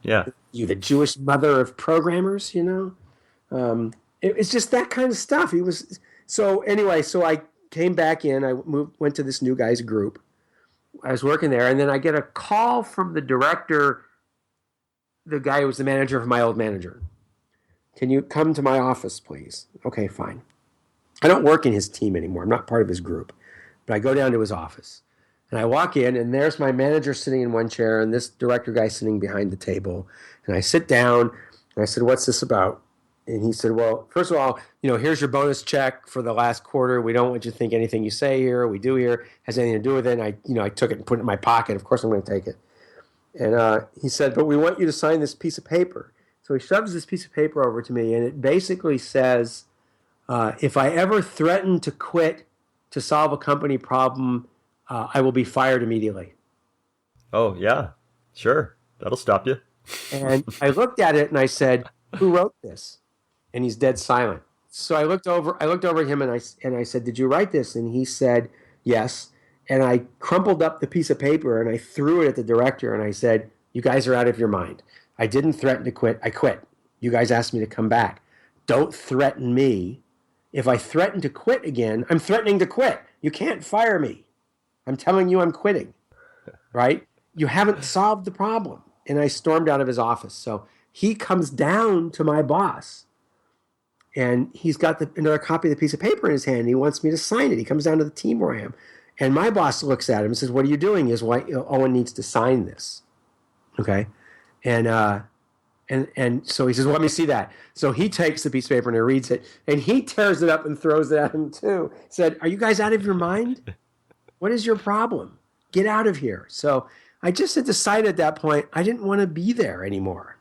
Yeah. You, the Jewish mother of programmers, it's just that kind of stuff. He was so anyway. So I came back in. I went to this new guy's group. I was working there, and then I get a call from the director, the guy who was the manager of my old manager. Can you come to my office, please? Okay, fine. I don't work in his team anymore. I'm not part of his group, but I go down to his office. And I walk in, and there's my manager sitting in one chair, and this director guy sitting behind the table. And I sit down, and I said, what's this about? And he said, well, first of all, here's your bonus check for the last quarter. We don't want you to think anything you say here, we do here, has anything to do with it. And I took it and put it in my pocket. Of course I'm going to take it. And he said, but we want you to sign this piece of paper. So he shoves this piece of paper over to me, and it basically says, if I ever threaten to quit to solve a company problem, I will be fired immediately. Oh, yeah, sure. That'll stop you. And I looked at it and I said, who wrote this? And he's dead silent. So I looked over at him and I said, did you write this? And he said, yes. And I crumpled up the piece of paper and I threw it at the director and I said, you guys are out of your mind. I didn't threaten to quit. I quit. You guys asked me to come back. Don't threaten me. If I threaten to quit again, I'm threatening to quit. You can't fire me. I'm telling you I'm quitting, right? You haven't solved the problem. And I stormed out of his office. So he comes down to my boss, and he's got another copy of the piece of paper in his hand. And he wants me to sign it. He comes down to the team where I am. And my boss looks at him and says, what are you doing? He goes, well, Owen needs to sign this. Okay? And so he says, well, let me see that. So he takes the piece of paper and he reads it. And he tears it up and throws it at him too. He said, are you guys out of your mind? What is your problem? Get out of here. So I just had decided at that point I didn't want to be there anymore,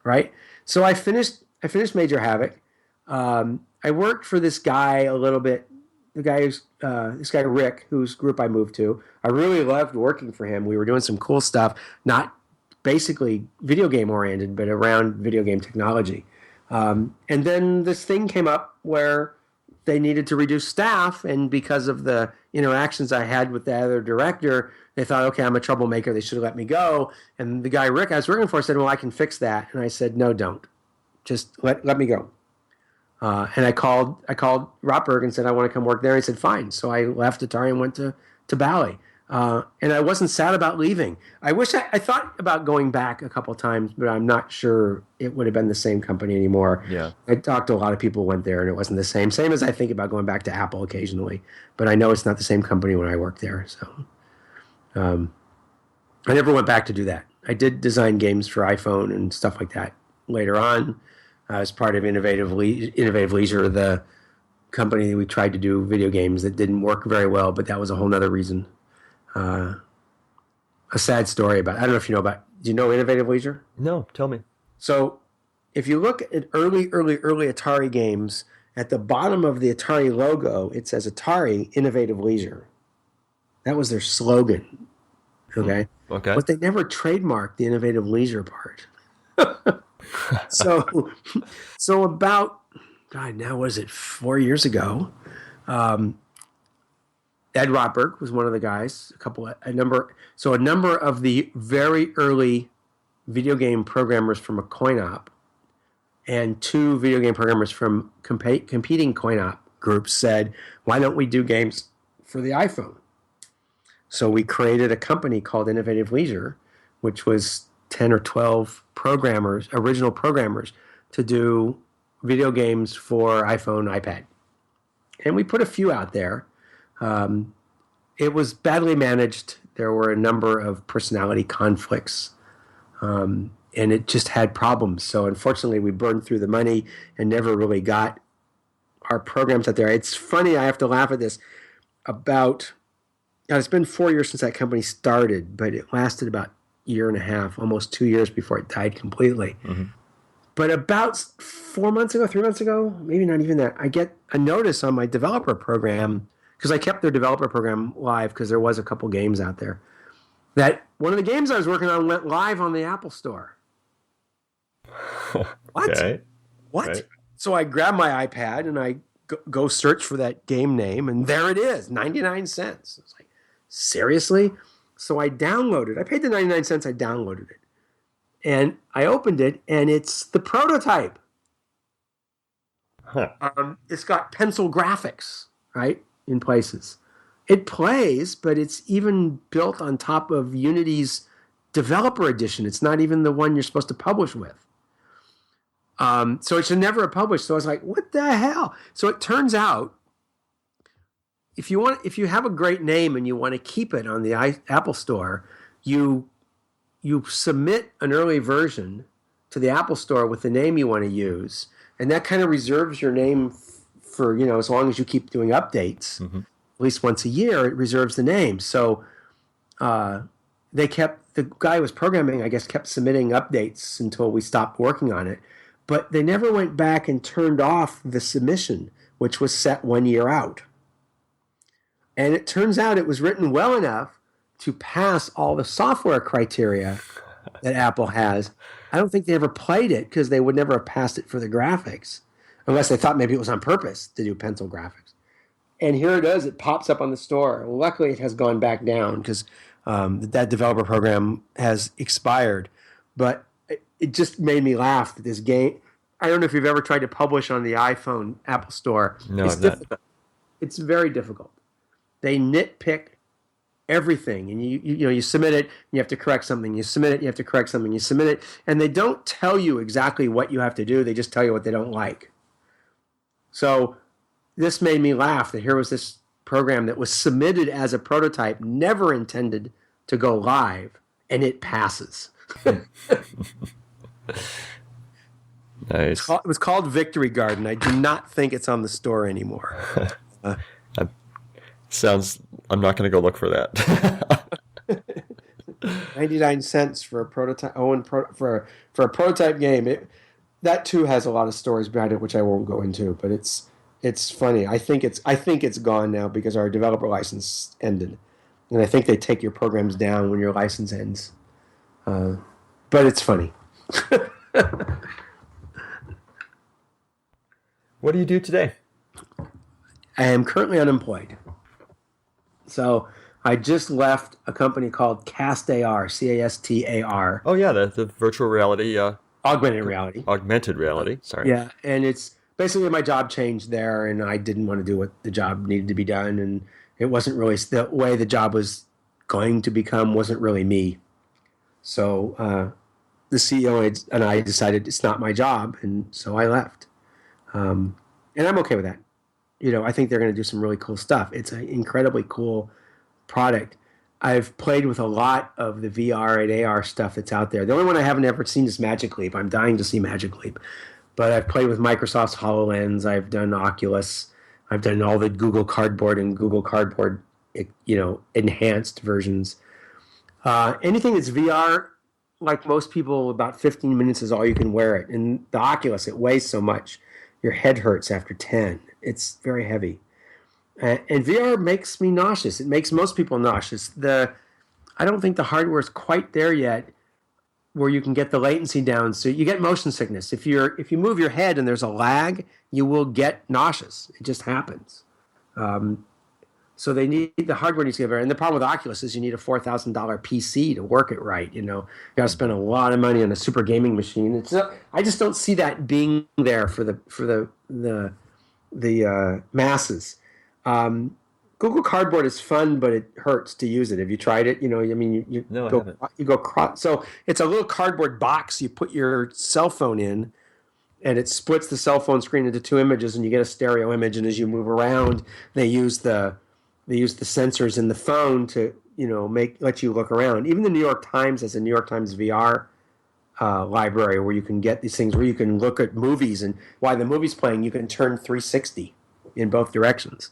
right? So I finished Major Havoc. I worked for this guy a little bit. This guy Rick, whose group I moved to. I really loved working for him. We were doing some cool stuff, not basically video game oriented, but around video game technology. And then this thing came up where they needed to reduce staff, and because of the interactions I had with the other director, they thought, okay, I'm a troublemaker. They should have let me go. And the guy Rick I was working for said, well, I can fix that. And I said, no, don't. Just let me go. And I called Rotberg and said, I want to come work there. And he said, fine. So I left Atari and went to Bally. And I wasn't sad about leaving. I thought about going back a couple of times, but I'm not sure it would have been the same company anymore. Yeah. I talked to a lot of people who went there, and it wasn't the same. Same as I think about going back to Apple occasionally, but I know it's not the same company when I worked there. So I never went back to do that. I did design games for iPhone and stuff like that later on. I was part of Innovative Leisure, the company we tried to do video games that didn't work very well, but that was a whole other reason. A sad story about, I don't know if you know about, do you know Innovative Leisure? No, tell me. So if you look at early Atari games, at the bottom of the Atari logo, it says Atari Innovative Leisure. That was their slogan. Okay. Okay. But they never trademarked the Innovative Leisure part. So about, God, now was it 4 years ago? Ed Rotberg was one of the guys. A number of the very early video game programmers from a coin op, and two video game programmers from competing coin op group said, why don't we do games for the iPhone? So we created a company called Innovative Leisure, which was 10 or 12 programmers, original programmers, to do video games for iPhone, iPad. And we put a few out there. It was badly managed. There were a number of personality conflicts, and it just had problems. So unfortunately, we burned through the money and never really got our programs out there. It's funny, I have to laugh at this. It's been 4 years since that company started, but it lasted about a year and a half, almost 2 years before it died completely. Mm-hmm. But about 3 months ago, maybe not even that, I get a notice on my developer program, because I kept their developer program live because there was a couple games out there, that one of the games I was working on went live on the Apple Store. What? Okay. What? Right. So I grab my iPad and I go search for that game name, and there it is, 99 cents. I was like, seriously? So I downloaded. I paid the 99 cents. I downloaded it. And I opened it, and it's the prototype. Huh. It's got pencil graphics, right, in places. It plays, but it's even built on top of Unity's developer edition. It's not even the one you're supposed to publish with. So it should never have published. So I was like, what the hell? So it turns out, if you have a great name and you want to keep it on the Apple Store, you submit an early version to the Apple Store with the name you want to use, and that kind of reserves your name for, as long as you keep doing updates, at least once a year, it reserves the name. So the guy who was programming, I guess, kept submitting updates until we stopped working on it, but they never went back and turned off the submission, which was set 1 year out. And it turns out it was written well enough to pass all the software criteria that Apple has. I don't think they ever played it because they would never have passed it for the graphics, unless they thought maybe it was on purpose to do pencil graphics. And here it is. It pops up on the store. Well, luckily, it has gone back down because that developer program has expired. But it just made me laugh that this game, I don't know if you've ever tried to publish on the iPhone Apple Store. No, it's difficult. not. It's very difficult. They nitpick everything, and you submit it, you have to correct something, you submit it, you have to correct something, you submit it, and they don't tell you exactly what you have to do, they just tell you what they don't like. So this made me laugh that here was this program that was submitted as a prototype, never intended to go live, and it passes. Nice. It was called Victory Garden. I do not think it's on the store anymore. I'm not going to go look for that. 99 cents for a prototype. For a prototype game. That too has a lot of stories behind it, which I won't go into. But it's funny. I think it's gone now because our developer license ended, and I think they take your programs down when your license ends. But it's funny. What do you do today? I am currently unemployed. So I just left a company called CASTAR, CASTAR. Oh yeah, the virtual reality. Augmented reality. Augmented reality. Sorry. Yeah, and it's basically my job changed there, and I didn't want to do what the job needed to be done, and it wasn't really the way the job was going to become wasn't really me. So the CEO and I decided it's not my job, and so I left. And I'm okay with that. I think they're going to do some really cool stuff. It's an incredibly cool product. I've played with a lot of the VR and AR stuff that's out there. The only one I haven't ever seen is Magic Leap. I'm dying to see Magic Leap. But I've played with Microsoft's HoloLens. I've done Oculus. I've done all the Google Cardboard and Google Cardboard, enhanced versions. Anything that's VR, like most people, about 15 minutes is all you can wear it. And the Oculus, it weighs so much. Your head hurts after 10. It's very heavy. And VR makes me nauseous. It makes most people nauseous. I don't think the hardware is quite there yet where you can get the latency down. So you get motion sickness. If you move your head and there's a lag, you will get nauseous. It just happens. So the hardware needs to get better. And the problem with Oculus is you need a $4,000 PC to work it right. You got to spend a lot of money on a super gaming machine. I just don't see that being there for the masses. Google Cardboard is fun, but it hurts to use it. Have you tried it? You know, I mean, No, I haven't. so it's a little cardboard box. You put your cell phone in, and it splits the cell phone screen into two images, and you get a stereo image. And as you move around, they use the sensors in the phone to let you look around. Even the New York Times has a New York Times VR library where you can get these things where you can look at movies, and while the movie's playing, you can turn 360 in both directions.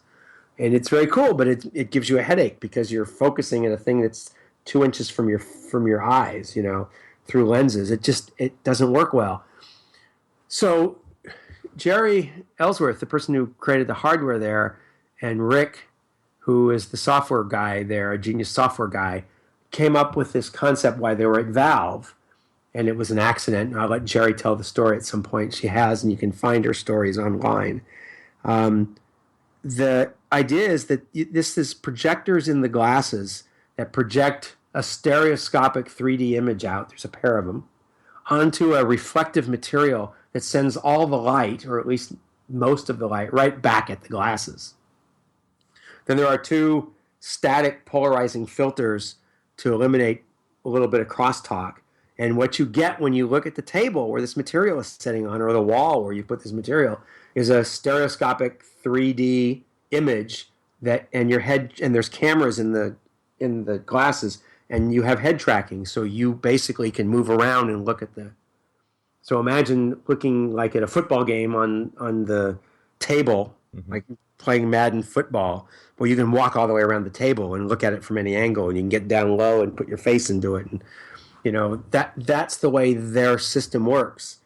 And it's very cool, but it gives you a headache because you're focusing on a thing that's 2 inches from your eyes, through lenses. It doesn't work well. So Jerry Ellsworth, the person who created the hardware there, and Rick, who is the software guy there, a genius software guy, came up with this concept while they were at Valve, and it was an accident. And I'll let Jerry tell the story at some point. She has, and you can find her stories online. The idea is that this is projectors in the glasses that project a stereoscopic 3D image out. There's a pair of them onto a reflective material that sends all the light, or at least most of the light, right back at the glasses. Then there are two static polarizing filters to eliminate a little bit of crosstalk. And what you get when you look at the table where this material is sitting on, or the wall where you put this material, is a stereoscopic 3D image and your head, and there's cameras in the glasses, and you have head tracking, so you basically can move around and look at so imagine looking like at a football game on the table, like playing Madden football, where you can walk all the way around the table and look at it from any angle, and you can get down low and put your face into it, and that's the way their system works.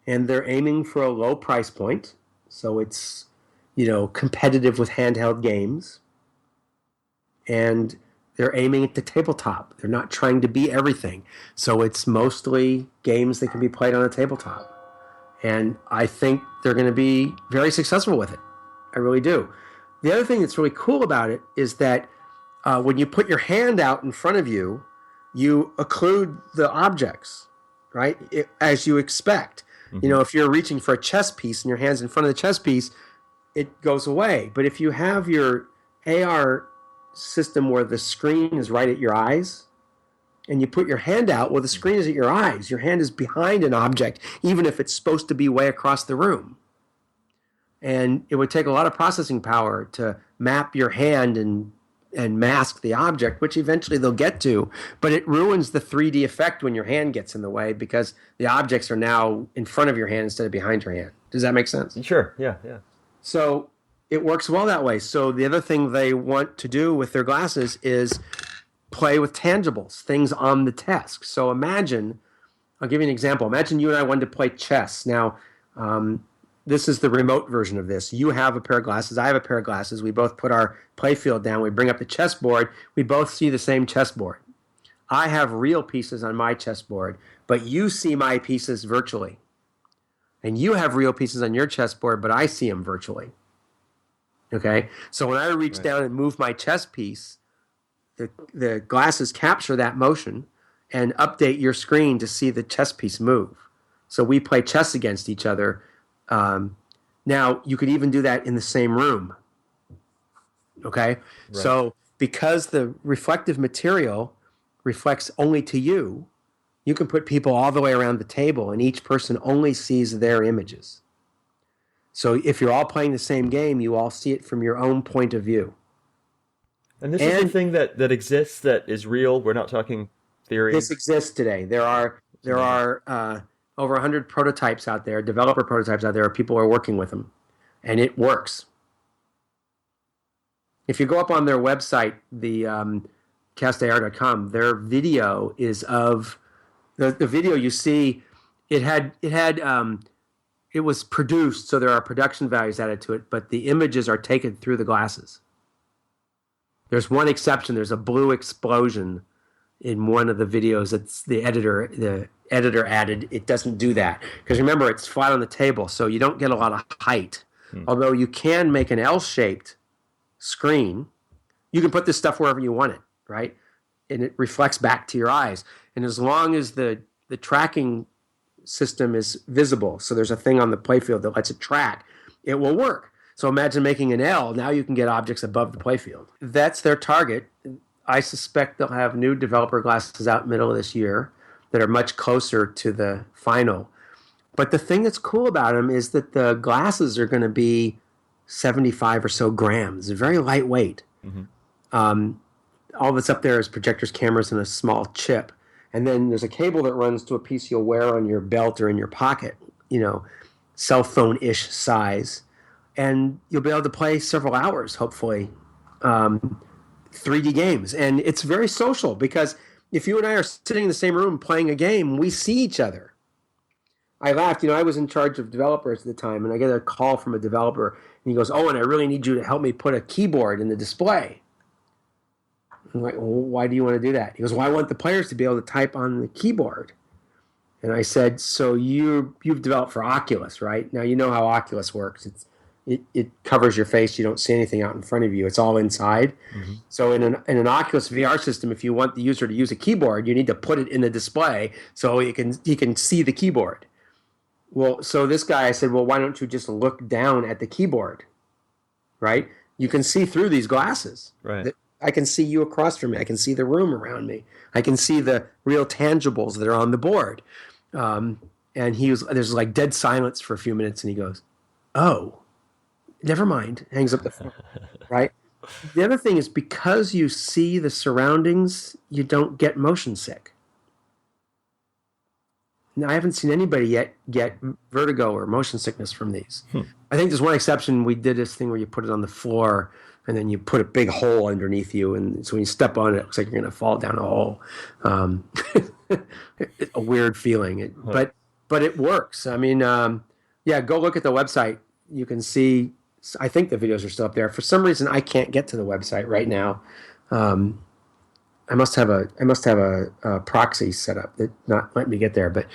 And they're aiming for a low price point, so it's competitive with handheld games, and they're aiming at the tabletop. They're not trying to be everything. So it's mostly games that can be played on a tabletop. And I think they're going to be very successful with it. I really do. The other thing that's really cool about it is that when you put your hand out in front of you, you occlude the objects, right? As you expect. Mm-hmm. If you're reaching for a chess piece and your hand's in front of the chess piece, it goes away. But if you have your AR system where the screen is right at your eyes, and you put your hand out, well, the screen is at your eyes. Your hand is behind an object, even if it's supposed to be way across the room. And it would take a lot of processing power to map your hand and mask the object, which eventually they'll get to. But it ruins the 3D effect when your hand gets in the way, because the objects are now in front of your hand instead of behind your hand. Does that make sense? Sure, yeah. So it works well that way. So the other thing they want to do with their glasses is play with tangibles, things on the desk. So imagine, I'll give you an example. Imagine you and I wanted to play chess. Now, this is the remote version of this. You have a pair of glasses. I have a pair of glasses. We both put our playfield down. We bring up the chessboard. We both see the same chessboard. I have real pieces on my chessboard, but you see my pieces virtually. And you have real pieces on your chessboard, but I see them virtually. Okay? So when I reach down and move my chess piece, the glasses capture that motion and update your screen to see the chess piece move. So we play chess against each other. Now, you could even do that in the same room. Okay? Right. So because the reflective material reflects only to you, you can put people all the way around the table, and each person only sees their images. So if you're all playing the same game, you all see it from your own point of view. And this is a thing that exists, that is real. We're not talking theory. This exists today. There are over 100 prototypes out there, developer prototypes out there. People are working with them, and it works. If you go up on their website, the castar.com, their video is of the video you see. It was produced, so there are production values added to it, but the images are taken through the glasses. There's one exception. There's a blue explosion in one of the videos that's the editor added. It doesn't do that. Because remember, it's flat on the table, so you don't get a lot of height. Although you can make an L-shaped screen. You can put this stuff wherever you want it, right? And it reflects back to your eyes. And as long as the tracking system is visible, so there's a thing on the playfield that lets it track, it will work. So imagine making an L. Now you can get objects above the playfield. That's their target. I suspect they'll have new developer glasses out middle of this year that are much closer to the final. But the thing that's cool about them is that the glasses are going to be 75 or so grams. They're very lightweight. All that's up there is projectors, cameras, and a small chip. And then there's a cable that runs to a piece you'll wear on your belt or in your pocket, cell phone-ish size. And you'll be able to play several hours, hopefully, 3D games. And it's very social because if you and I are sitting in the same room playing a game, we see each other. I laughed. I was in charge of developers at the time, and I get a call from a developer, and he goes, "Owen, I really need you to help me put a keyboard in the display." I'm like, "Well, why do you want to do that?" He goes, "Well, I want the players to be able to type on the keyboard." And I said, "So you've developed for Oculus, right? Now you know how Oculus works. It covers your face. You don't see anything out in front of you. It's all inside. So in an Oculus VR system, if you want the user to use a keyboard, you need to put it in the display so he can see the keyboard." Well, so this guy, I said, "Well, why don't you just look down at the keyboard, right? You can see through these glasses. Right. I can see you across from me. I can see the room around me. I can see the real tangibles that are on the board." And there's like dead silence for a few minutes, and he goes, "Oh, never mind." Hangs up the phone, right? The other thing is because you see the surroundings, you don't get motion sick. Now, I haven't seen anybody yet get vertigo or motion sickness from these. I think there's one exception. We did this thing where you put it on the floor and then you put a big hole underneath you. And so when you step on it, it looks like you're going to fall down a hole. A weird feeling. But it works. I mean, go look at the website. You can see, I think the videos are still up there. For some reason, I can't get to the website right now. I must have a proxy set up that not let me get there, but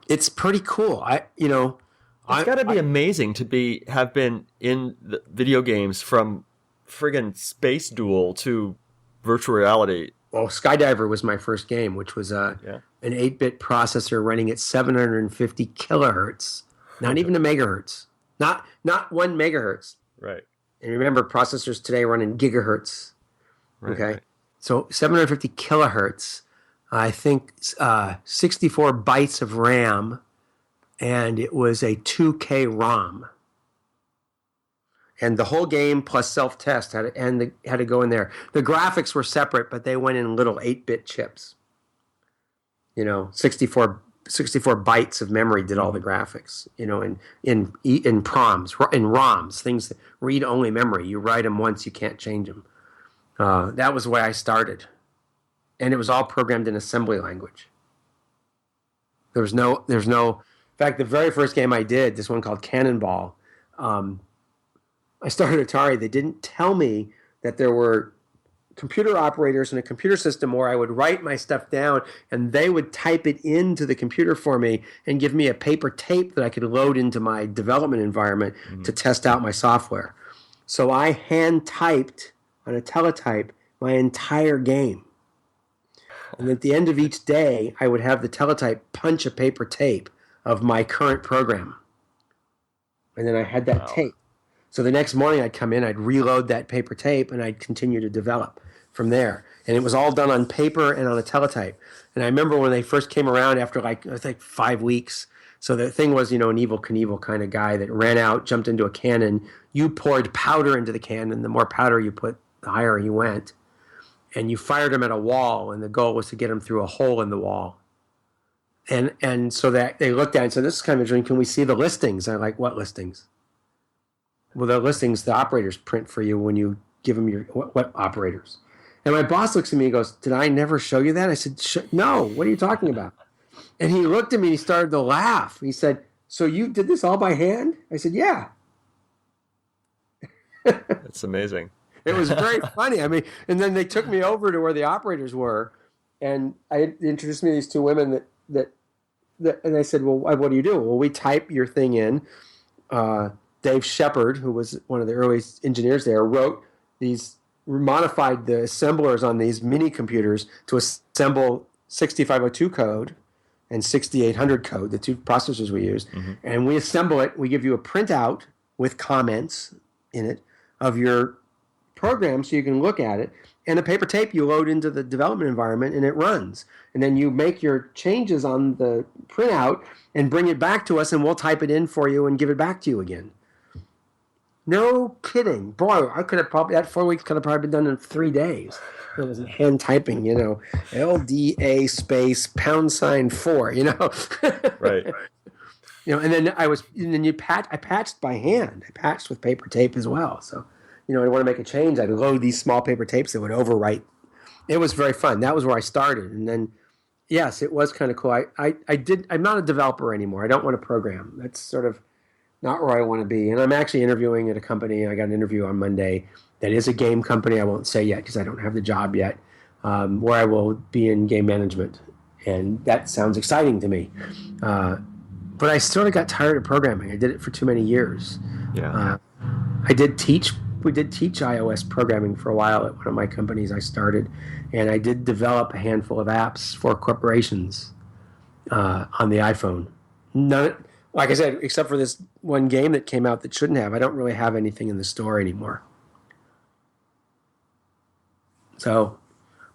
it's pretty cool. It's got to be amazing to have been in the video games from friggin' Space Duel to virtual reality. Well, Skydiver was my first game, which was an 8-bit processor running at 750 kilohertz, not even a megahertz, not 1 megahertz. Right. And remember, processors today run in gigahertz. Right, okay, right. So 750 kilohertz, I think 64 bytes of RAM, and it was a 2K ROM. And the whole game plus self-test had to go in there. The graphics were separate, but they went in little 8-bit chips. 64 bytes of memory did all the graphics. In ROMs, things that read-only memory. You write them once, you can't change them. That was the way I started. And it was all programmed in assembly language. There's no, in fact, the very first game I did, this one called Cannonball, I started Atari. They didn't tell me that there were computer operators in a computer system where I would write my stuff down and they would type it into the computer for me and give me a paper tape that I could load into my development environment to test out my software. So I hand typed on a teletype my entire game. And at the end of each day, I would have the teletype punch a paper tape of my current program. And then I had that tape. So the next morning I'd come in, I'd reload that paper tape, and I'd continue to develop from there. And it was all done on paper and on a teletype. And I remember when they first came around after I think 5 weeks. So the thing was, an Evel Knievel kind of guy that ran out, jumped into a cannon. You poured powder into the cannon. The more powder you put, the higher he went. And you fired him at a wall, and the goal was to get him through a hole in the wall. And so that they looked at it and said, "This is kind of interesting. Can we see the listings?" And I'm like, "What listings?" "Well, the listings the operators print for you when you give them your what operators?" And my boss looks at me and goes, "Did I never show you that?" I said, "No, what are you talking about?" And he looked at me and he started to laugh. He said, "So you did this all by hand?" I said, "Yeah." That's amazing. It was very funny. I mean, and then they took me over to where the operators were, and I introduced me to these two women that and I said, "Well, what do you do?" "Well, we type your thing in." Dave Shepard, who was one of the earliest engineers there, modified the assemblers on these mini computers to assemble 6502 code and 6800 code, the two processors we used. And we assemble it. We give you a printout with comments in it of your program so you can look at it. And a paper tape you load into the development environment and it runs. And then you make your changes on the printout and bring it back to us and we'll type it in for you and give it back to you again. No kidding. Boy, I could have probably, that 4 weeks could have probably been done in 3 days. It was hand typing, LDA space #4, Right. And then I patched by hand. I patched with paper tape as well. So, I want to make a change. I'd load these small paper tapes that would overwrite. It was very fun. That was where I started. And then, yes, it was kind of cool. I'm not a developer anymore. I don't want to program. That's sort of not where I want to be. And I'm actually interviewing at a company. I got an interview on Monday that is a game company. I won't say yet because I don't have the job yet, where I will be in game management. And that sounds exciting to me. But I sort of got tired of programming. I did it for too many years. Yeah. We did teach iOS programming for a while at one of my companies I started. And I did develop a handful of apps for corporations on the iPhone. None, like I said, except for this one game that came out that shouldn't have. I don't really have anything in the store anymore. So,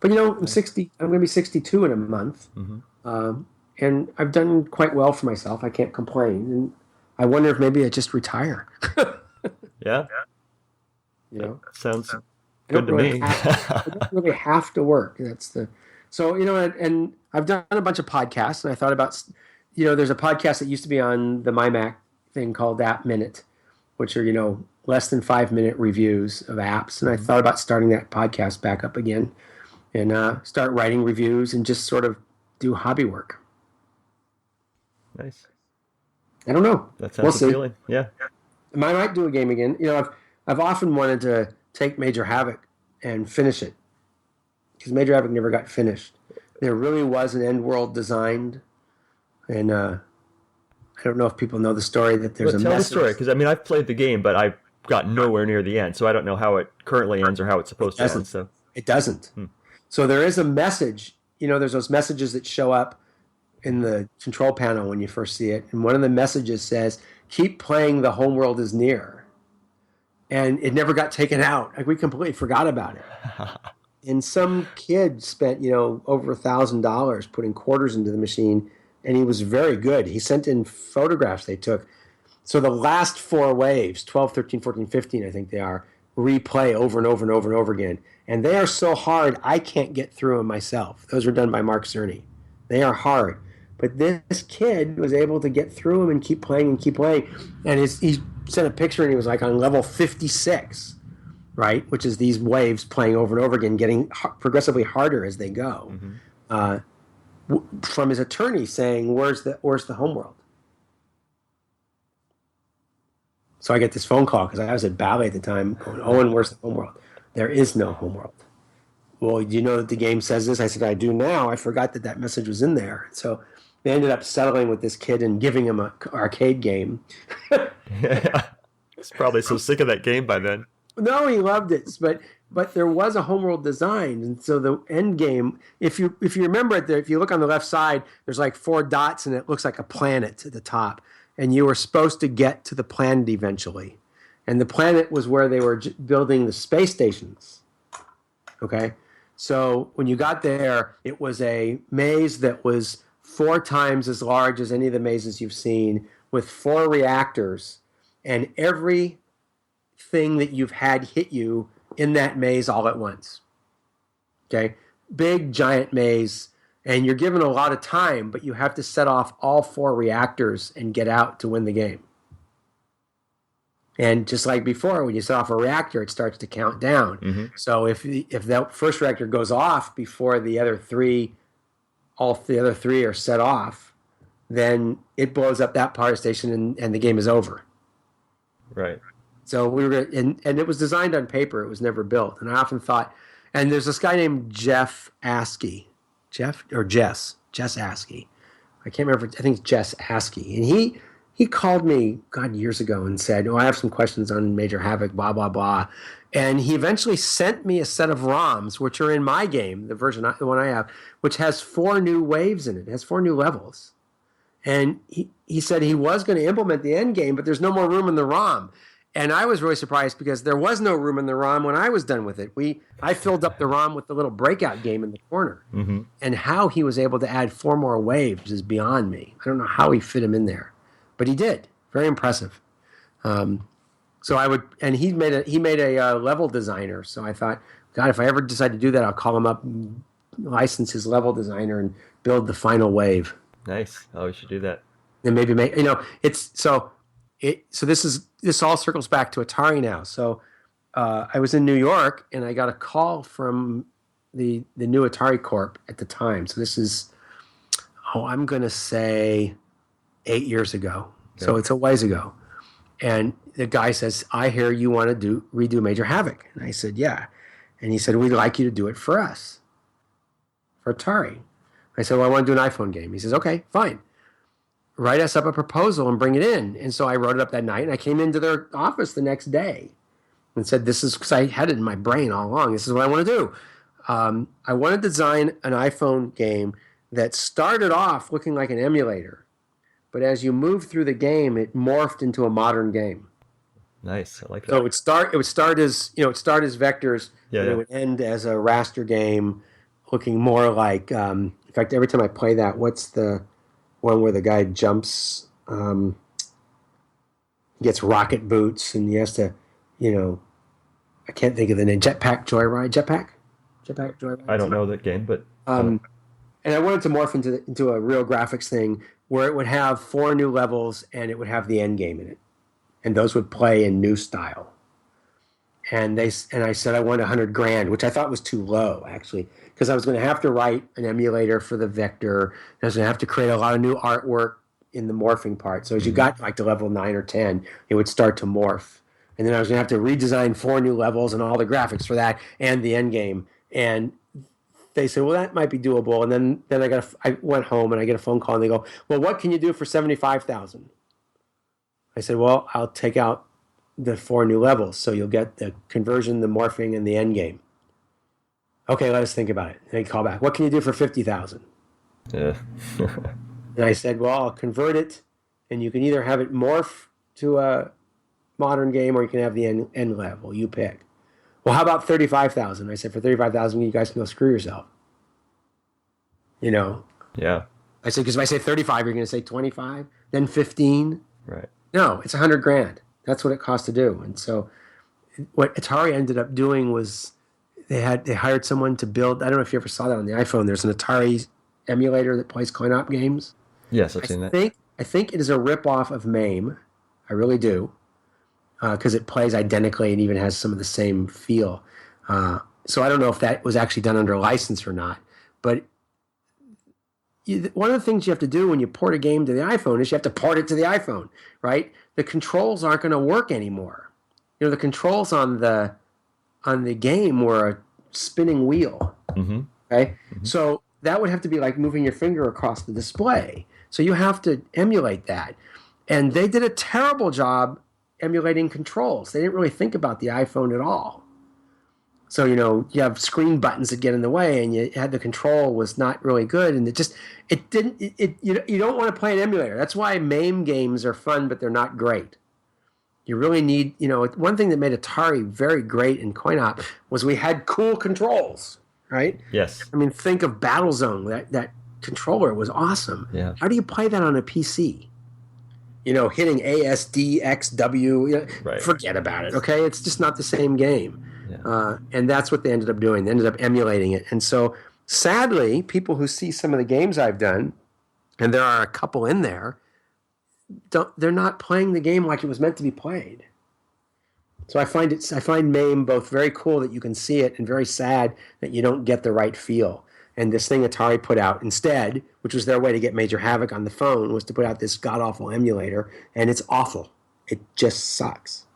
but I'm 60. I'm going to be 62 in a month. Mm-hmm. And I've done quite well for myself. I can't complain. And I wonder if maybe I just retire. Yeah. Sounds good to me. I don't really have to work. So, and I've done a bunch of podcasts, and I thought about, there's a podcast that used to be on the MyMac thing called App Minute, which are, less than 5-minute reviews of apps. And I thought about starting that podcast back up again and start writing reviews and just sort of do hobby work. Nice. I don't know. That sounds appealing. Yeah. I might do a game again. I've often wanted to take Major Havoc and finish it because Major Havoc never got finished. There really was an end world designed, and I don't know if people know the story that there's a message. Tell the story, because I've played the game, but I've got nowhere near the end, so I don't know how it currently ends or how it's supposed to end. So it doesn't. So there is a message. There's those messages that show up in the control panel when you first see it, and one of the messages says, "Keep playing. The homeworld is near." And it never got taken out. Like, we completely forgot about it. And some kid spent, over $1,000 putting quarters into the machine, and he was very good. He sent in photographs they took. So the last 4 waves, 12, 13, 14, 15, I think they are, replay over and over and over and over again. And they are so hard, I can't get through them myself. Those were done by Mark Cerny. They are hard. But this kid was able to get through them and keep playing and keep playing. And he sent a picture, and he was like on level 56, right? Which is these waves playing over and over again, getting progressively harder as they go. Mm-hmm. From his attorney saying, where's the homeworld? So I get this phone call because I was at Bally at the time going, Owen, where's the homeworld? There is no homeworld. Well, do you know that the game says this? I said, I do now. I forgot that message was in there. So they ended up settling with this kid and giving him an arcade game. Yeah. He's probably so sick of that game by then. No, he loved it. But there was a Homeworld Design. And so the end game, if you remember it there, if you look on the left side, there's like 4 dots and it looks like a planet at the top. And you were supposed to get to the planet eventually. And the planet was where they were building the space stations. Okay? So when you got there, it was a maze that was 4 times as large as any of the mazes you've seen, with 4 reactors, and everything that you've had hit you in that maze all at once. Okay? Big, giant maze, and you're given a lot of time, but you have to set off all 4 reactors and get out to win the game. And just like before, when you set off a reactor, it starts to count down. Mm-hmm. So if that first reactor goes off before all the other 3 are set off, then it blows up that power station and the game is over. Right. So and it was designed on paper. It was never built. And I often thought, and there's this guy named Jess Askey. I can't remember. I think it's Jess Askey. And he called me, years ago and said, I have some questions on Major Havoc, blah, blah, blah. And he eventually sent me a set of ROMs, which are in my game, the one I have, which has 4 new waves in it. It has 4 new levels. And he said he was going to implement the end game, but there's no more room in the ROM. And I was really surprised because there was no room in the ROM when I was done with it. I filled up the ROM with the little breakout game in the corner. Mm-hmm. And how he was able to add 4 more waves is beyond me. I don't know how he fit him in there, but he did. Very impressive. So I would, and he made a level designer. So I thought, God, if I ever decide to do that, I'll call him up, license his level designer, and build the final wave. Nice. Oh, we should do that. And maybe make, so this all circles back to Atari now. So I was in New York and I got a call from the new Atari Corp at the time. So this is, I'm going to say 8 years ago. Okay. So it's a ways ago. And the guy says, I hear you want to redo Major Havoc. And I said, yeah. And he said, we'd like you to do it for us, for Atari. I said, well, I want to do an iPhone game. He says, okay, fine. Write us up a proposal and bring it in. And so I wrote it up that night, and I came into their office the next day and said, this is, because I had it in my brain all along, this is what I want to do. I want to design an iPhone game that started off looking like an emulator, but as you move through the game, it morphed into a modern game. Nice, I like that. So it would start as vectors, and it would end as a raster game, looking more like. In fact, every time I play that, what's the one where the guy jumps, gets rocket boots, and he has to, I can't think of the name. Jetpack Joyride. I don't know that game, but. And I wanted to morph into a real graphics thing where it would have 4 new levels and it would have the end game in it. And those would play in new style. And I said I wanted $100,000, which I thought was too low, actually, because I was going to have to write an emulator for the vector. And I was going to have to create a lot of new artwork in the morphing part. So as you got like to level 9 or 10, it would start to morph. And then I was going to have to redesign 4 new levels and all the graphics for that and the end game. And they said, well, that might be doable. And then I went home and I get a phone call and they go, well, what can you do for $75,000? I said, well, I'll take out the 4 new levels. So you'll get the conversion, the morphing, and the end game. Okay, let us think about it. And they call back, what can you do for $50,000? Yeah. And I said, well, I'll convert it and you can either have it morph to a modern game or you can have the end level. You pick. Well, how about $35,000? I said, for $35,000, you guys can go screw yourself. Yeah. I said, because if I say 35, you're going to say 25, then 15. Right. No, it's $100,000. That's what it costs to do. And so, what Atari ended up doing was they hired someone to build. I don't know if you ever saw that on the iPhone. There's an Atari emulator that plays coin-op games. Yes, I've seen that. I think it is a rip-off of MAME. I really do. Because it plays identically and even has some of the same feel. So I don't know if that was actually done under license or not. But one of the things you have to do when you port a game to the iPhone is you have to port it to the iPhone, right? The controls aren't going to work anymore. The controls on the game were a spinning wheel. Mm-hmm. Okay? Mm-hmm. So that would have to be like moving your finger across the display. So you have to emulate that. And they did a terrible job emulating controls. They didn't really think about the iPhone at all. So, you have screen buttons that get in the way and you had the control was not really good. And you don't want to play an emulator. That's why MAME games are fun, but they're not great. You really need, one thing that made Atari very great in coin-op was we had cool controls, right? Yes. I mean, think of Battlezone. That controller was awesome. Yeah. How do you play that on a PC? Hitting A, S, D, X, W, right. Forget about it, okay? It's just not the same game. Yeah. And that's what they ended up doing. They ended up emulating it. And so, sadly, people who see some of the games I've done, and there are a couple in there, they're not playing the game like it was meant to be played. So I find MAME both very cool that you can see it and very sad that you don't get the right feel. And this thing Atari put out instead, which was their way to get Major Havoc on the phone, was to put out this god-awful emulator, and it's awful. It just sucks.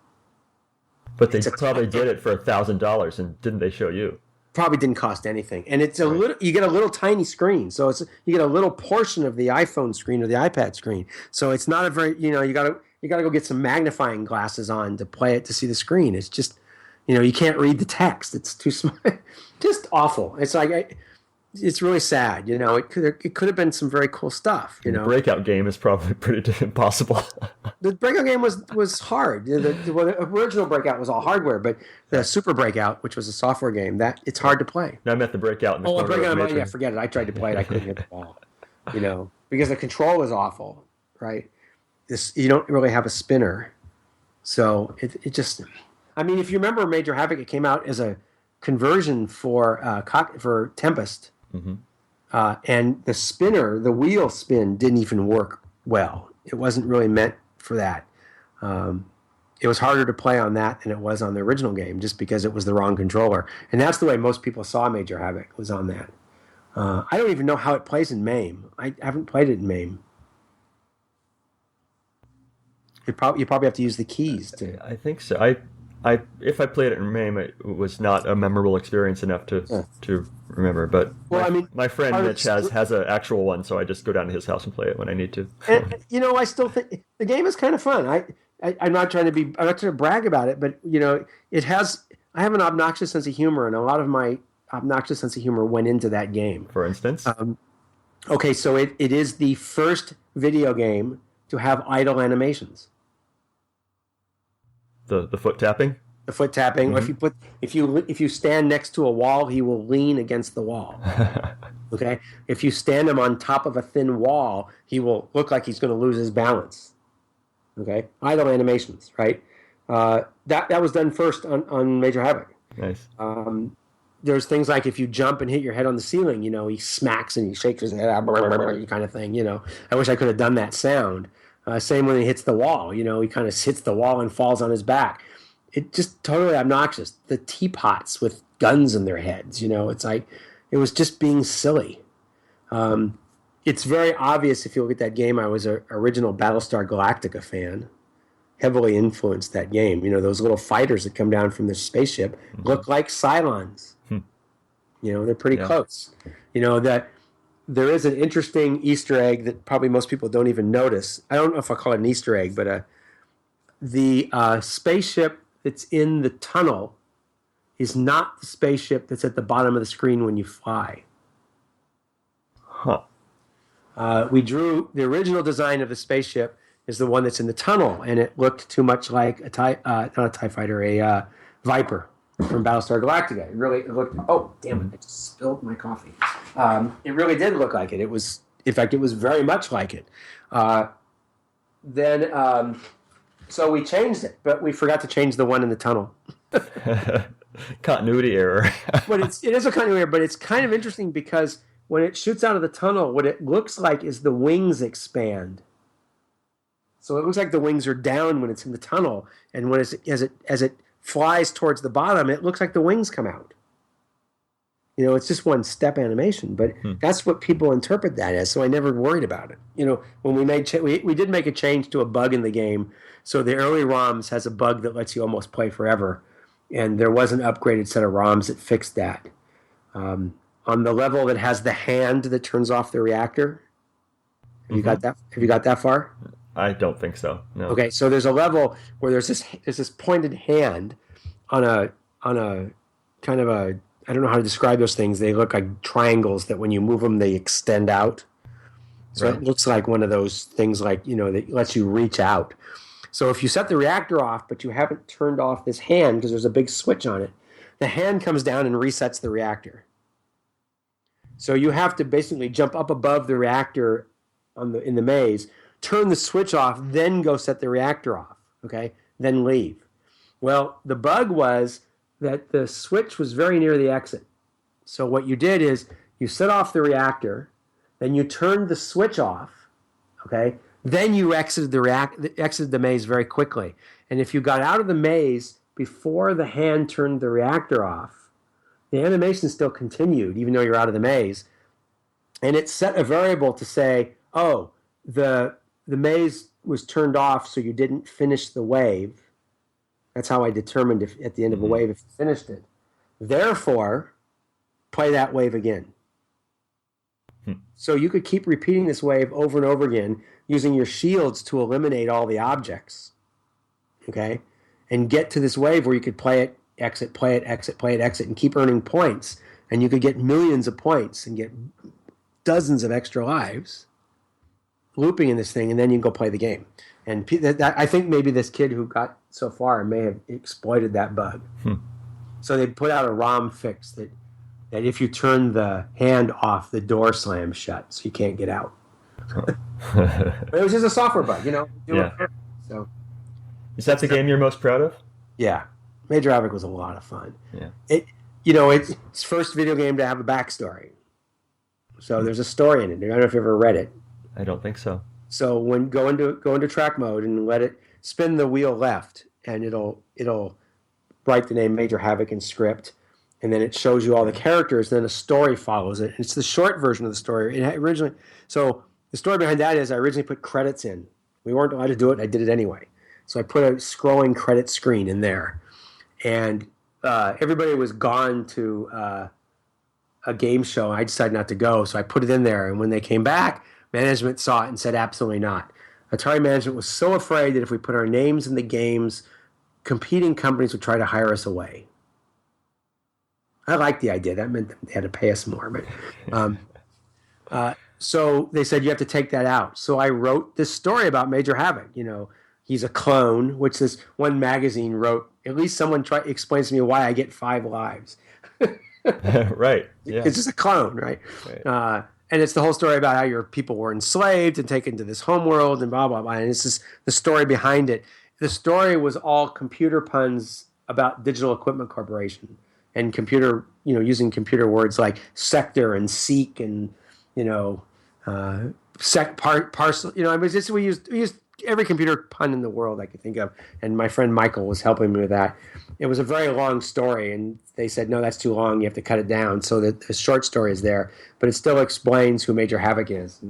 But they probably did it for $1,000, and didn't they show you? Probably didn't cost anything. And it's you get a little tiny screen. So you get a little portion of the iPhone screen or the iPad screen. So it's not a very, you got to go get some magnifying glasses on to play it to see the screen. It's just, you can't read the text. It's too small. Just awful. It's like it's really sad. It could have been some very cool stuff. The Breakout game is probably pretty impossible. The Breakout game was hard. The original Breakout was all hardware, but the Super Breakout, which was a software game, it's hard to play. I meant the Breakout in the corner Breakout! of Major. Forget it. I tried to play it. I couldn't hit the ball. Because the control was awful. Right? You don't really have a spinner, so it just. I mean, if you remember Major Havoc, it came out as a conversion for Tempest, and the spinner, the wheel spin, didn't even work well. It wasn't really meant for that. It was harder to play on that than it was on the original game, just because it was the wrong controller. And that's the way most people saw Major Havoc, was on that. I don't even know how it plays in MAME. I haven't played it in MAME. You probably have to use the keys to. I think so. If I played it in MAME, it was not a memorable experience enough to remember. But my friend Mitch has an actual one, so I just go down to his house and play it when I need to. And I still think the game is kind of fun. I'm not trying to brag about it, but it has. I have an obnoxious sense of humor, and a lot of my obnoxious sense of humor went into that game. For instance, okay, so it is the first video game to have idle animations. The foot tapping. The foot tapping. Mm-hmm. Or if you stand next to a wall, he will lean against the wall. Okay. If you stand him on top of a thin wall, he will look like he's going to lose his balance. Okay. Idle animations, right? That was done first on Major Havoc. Nice. There's things like if you jump and hit your head on the ceiling, he smacks and he shakes his head, kind of thing. I wish I could have done that sound. Same when he hits the wall, he kind of hits the wall and falls on his back. It's just totally obnoxious. The teapots with guns in their heads, it's like, it was just being silly. It's very obvious if you look at that game, I was an original Battlestar Galactica fan, heavily influenced that game. Those little fighters that come down from the spaceship look like Cylons. They're pretty close. That. There is an interesting Easter egg that probably most people don't even notice. I don't know if I'll call it an Easter egg, but the spaceship that's in the tunnel is not the spaceship that's at the bottom of the screen when you fly. Huh. We drew the original design of the spaceship is the one that's in the tunnel, and it looked too much like not a TIE fighter, a Viper from Battlestar Galactica. It looked. Oh, damn it! I just spilled my coffee. It really did look like it. It was, in fact, it was very much like it. So we changed it, but we forgot to change the one in the tunnel. Continuity error. But it is a continuity error, but it's kind of interesting because when it shoots out of the tunnel, what it looks like is the wings expand. So it looks like the wings are down when it's in the tunnel, and when as it flies towards the bottom, it looks like the wings come out. It's just one step animation, but that's what people interpret that as. So I never worried about it. When we made we did make a change to a bug in the game. So the early ROMs has a bug that lets you almost play forever, and there was an upgraded set of ROMs that fixed that. On the level that has the hand that turns off the reactor, have you got that? Have you got that far? I don't think so. No. Okay, so there's a level where there's this pointed hand on a kind of a, I don't know how to describe those things. They look like triangles that when you move them, they extend out. So It looks like one of those things like, that lets you reach out. So if you set the reactor off, but you haven't turned off this hand because there's a big switch on it, the hand comes down and resets the reactor. So you have to basically jump up above the reactor in the maze, turn the switch off, then go set the reactor off, okay? Then leave. Well, the bug was that the switch was very near the exit. So what you did is you set off the reactor, then you turned the switch off, okay? Then you exited the maze very quickly. And if you got out of the maze before the hand turned the reactor off, the animation still continued, even though you're out of the maze. And it set a variable to say, oh, the maze was turned off, so you didn't finish the wave. That's how I determined if at the end of a wave if you finished it. Therefore, play that wave again. So you could keep repeating this wave over and over again using your shields to eliminate all the objects. Okay? And get to this wave where you could play it, exit, play it, exit, and keep earning points and you could get millions of points and get dozens of extra lives looping in this thing, and then you can go play the game. And I think maybe this kid who got so far may have exploited that bug. So they put out a ROM fix that if you turn the hand off, the door slams shut, so you can't get out. But it was just a software bug, So, is that the game you're most proud of? Yeah, Major Havoc was a lot of fun. Yeah, it's first video game to have a backstory. So there's a story in it. I don't know if you ever read it. I don't think so. So when go into track mode and let it spin the wheel left, and it'll write the name Major Havoc in script, and then it shows you all the characters. And then a story follows it. It's the short version of the story. So the story behind that is I originally put credits in. We weren't allowed to do it. I did it anyway. So I put a scrolling credit screen in there, and everybody was gone to a game show. I decided not to go, so I put it in there. And when they came back, management saw it and said absolutely not. Atari management was so afraid that if we put our names in the games, competing companies would try to hire us away. I liked the idea. That meant that they had to pay us more. But so they said, you have to take that out. So I wrote this story about Major Havoc. He's a clone, which this one magazine wrote. At least someone explains to me why I get 5 lives. Right. Yeah. It's just a clone, right? And it's the whole story about how your people were enslaved and taken to this homeworld and blah, blah, blah. And it's just the story behind it. The story was all computer puns about Digital Equipment Corporation and computer, using computer words like sector and seek and, parcel. We used every computer pun in the world I could think of. And my friend Michael was helping me with that. It was a very long story, and they said, no, that's too long. You have to cut it down. So that the short story is there, but it still explains who Major Havoc is.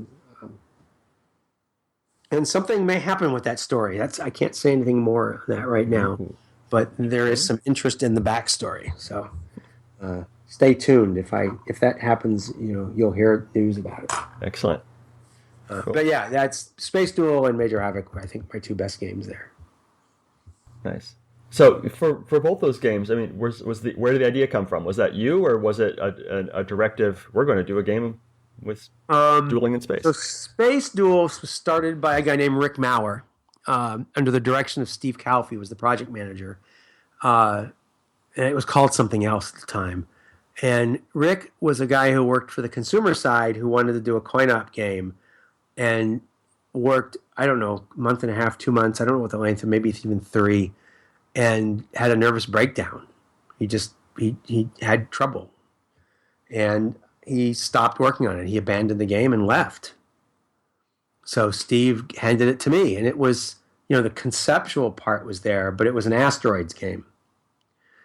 And something may happen with that story. I can't say anything more on that right now, but there is some interest in the backstory. So stay tuned. If that happens, you'll hear news about it. Excellent. Cool. But yeah, that's Space Duel and Major Havoc, I think, my 2 best games there. Nice. So for both those games, I mean, where did the idea come from? Was that you, or was it a directive? We're going to do a game with dueling in space. So Space Duel was started by a guy named Rick Maurer, under the direction of Steve Calfee, was the project manager, and it was called something else at the time. And Rick was a guy who worked for the consumer side who wanted to do a coin-op game, and worked, I don't know, a month and a half, 2 months, I don't know what the length of, maybe even 3, and had a nervous breakdown. He had trouble. And he stopped working on it. He abandoned the game and left. So Steve handed it to me, and it was, the conceptual part was there, but it was an asteroids game.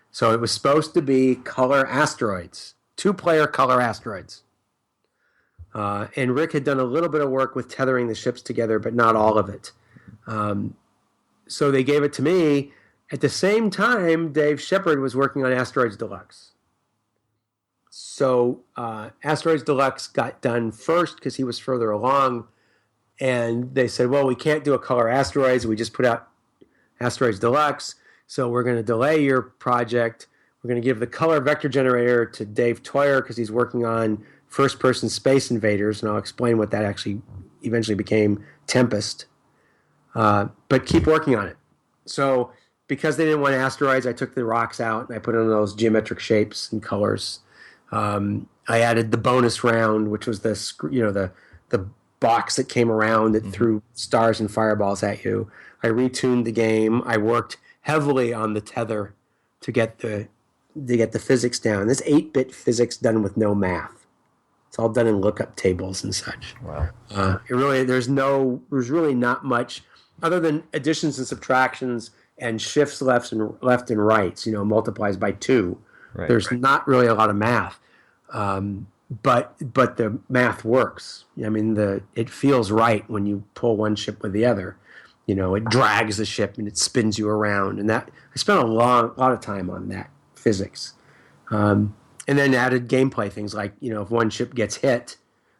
So it was supposed to be color asteroids, 2-player color asteroids. And Rick had done a little bit of work with tethering the ships together, but not all of it. So they gave it to me. At the same time, Dave Shepard was working on Asteroids Deluxe. So Asteroids Deluxe got done first because he was further along. And they said, well, we can't do a color asteroids. We just put out Asteroids Deluxe. So we're going to delay your project. We're going to give the color vector generator to Dave Toyer because he's working on first-person Space Invaders. And I'll explain what that actually eventually became, Tempest. But keep working on it. So because they didn't want asteroids, I took the rocks out and I put in those geometric shapes and colors. I added the bonus round, which was the box that came around that threw stars and fireballs at you. I retuned the game. I worked heavily on the tether to get the physics down. This 8-bit physics done with no math. It's all done in lookup tables and such. Wow. There's really not much other than additions and subtractions and shifts left and rights, multiplies by 2. Right. There's not really a lot of math, but the math works. I mean, it feels right when you pull one ship with the other. It drags the ship and it spins you around, and that I spent a lot of time on that physics, and then added gameplay things like if one ship gets hit.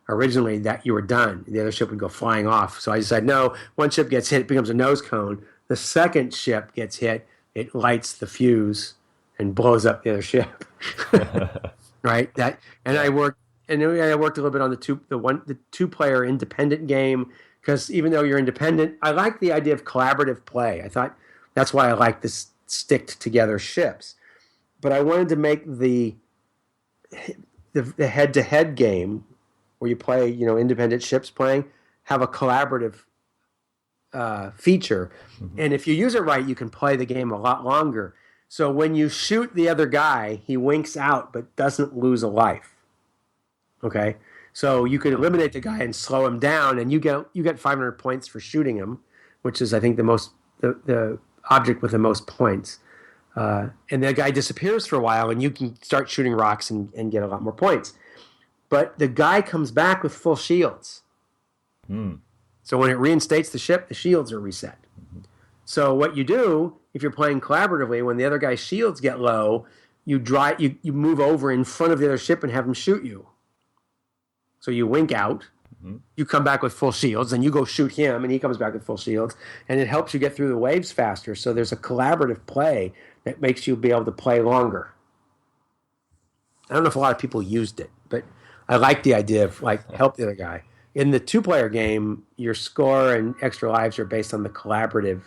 Originally, that you were done. The other ship would go flying off. So I decided, no, one ship gets hit, it becomes a nose cone. The second ship gets hit, it lights the fuse and blows up the other ship. right? I worked I worked a little bit on the two-player independent game because even though you're independent, I like the idea of collaborative play. I thought that's why I like this sticked together ships. But I wanted to make the head-to-head game where you play, independent ships playing, have a collaborative feature. Mm-hmm. And if you use it right, you can play the game a lot longer. So when you shoot the other guy, he winks out but doesn't lose a life. Okay? So you could eliminate the guy and slow him down, and you get 500 points for shooting him, which is, I think, the object with the most points. And the guy disappears for a while, and you can start shooting rocks and get a lot more points. But the guy comes back with full shields. So when it reinstates the ship, the shields are reset. Mm-hmm. So what you do, if you're playing collaboratively, when the other guy's shields get low, you move over in front of the other ship and have him shoot you. So you wink out, you come back with full shields, and you go shoot him, and he comes back with full shields, and it helps you get through the waves faster. So there's a collaborative play that makes you be able to play longer. I don't know if a lot of people used it, but I like the idea of help the other guy. In the two-player game, your score and extra lives are based on the collaborative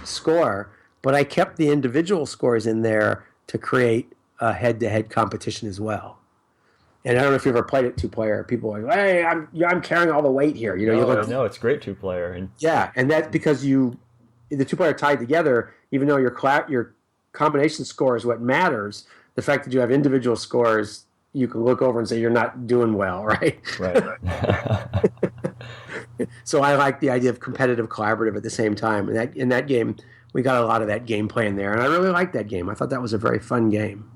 score, but I kept the individual scores in there to create a head-to-head competition as well. And I don't know if you've ever played it two-player. People are like, "Hey, I'm carrying all the weight here." No, it's great two-player. And that's because the two-player tied together. Even though your combination score is what matters, the fact that you have individual scores, you can look over and say you're not doing well, right? Right. So I like the idea of competitive collaborative at the same time. And in that game, we got a lot of that gameplay in there, and I really liked that game. I thought that was a very fun game.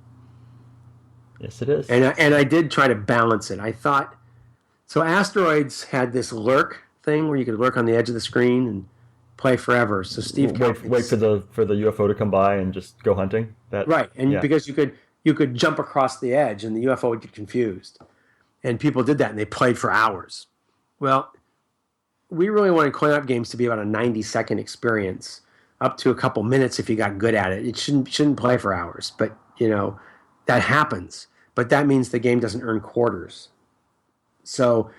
Yes, it is. And I did try to balance it. I thought, so Asteroids had this lurk thing where you could lurk on the edge of the screen and play forever. So Steve wait for the UFO to come by and just go hunting. Right, and because you could jump across the edge and the UFO would get confused. And people did that and they played for hours. Well, we really wanted coin-op games to be about a 90-second experience, up to a couple minutes if you got good at it. It shouldn't play for hours, but that happens. But that means the game doesn't earn quarters. So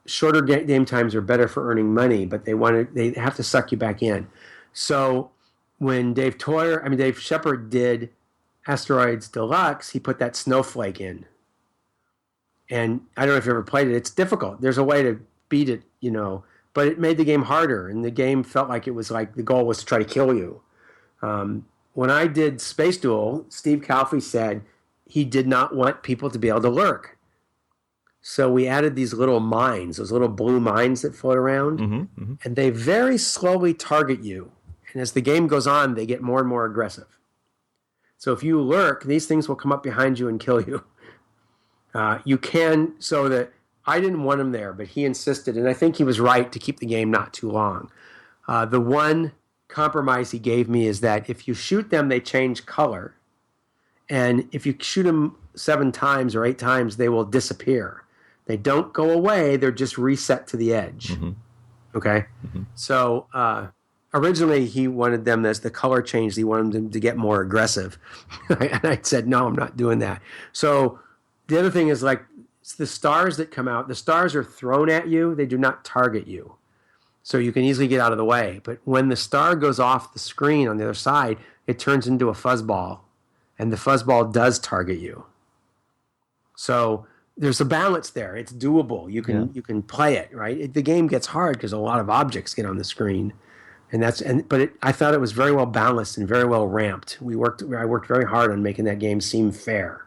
shorter game times are better for earning money, but they have to suck you back in. So when Dave Shepard did Asteroids Deluxe, he put that snowflake in. And I don't know if you ever played it. It's difficult. There's a way to beat it, but it made the game harder, and the game felt like it was like the goal was to try to kill you. When I did Space Duel, Steve Calfee said he did not want people to be able to lurk. So we added these little mines, those little blue mines that float around, and they very slowly target you. And as the game goes on, they get more and more aggressive. So if you lurk, these things will come up behind you and kill you. So that I didn't want him there, but he insisted, and I think he was right to keep the game not too long. The one compromise he gave me is that if you shoot them, they change color. And if you shoot them 7 times or 8 times, they will disappear. They don't go away. They're just reset to the edge. Mm-hmm. Okay? Mm-hmm. So originally he wanted them, as the color changed, he wanted them to get more aggressive. And I said, no, I'm not doing that. So the other thing is it's the stars that come out. The stars are thrown at you. They do not target you. So you can easily get out of the way. But when the star goes off the screen on the other side, it turns into a fuzzball. And the fuzzball does target you. So there's a balance there. It's doable. You can play it, right? The game gets hard because a lot of objects get on the screen, but I thought it was very well balanced and very well ramped. I worked very hard on making that game seem fair.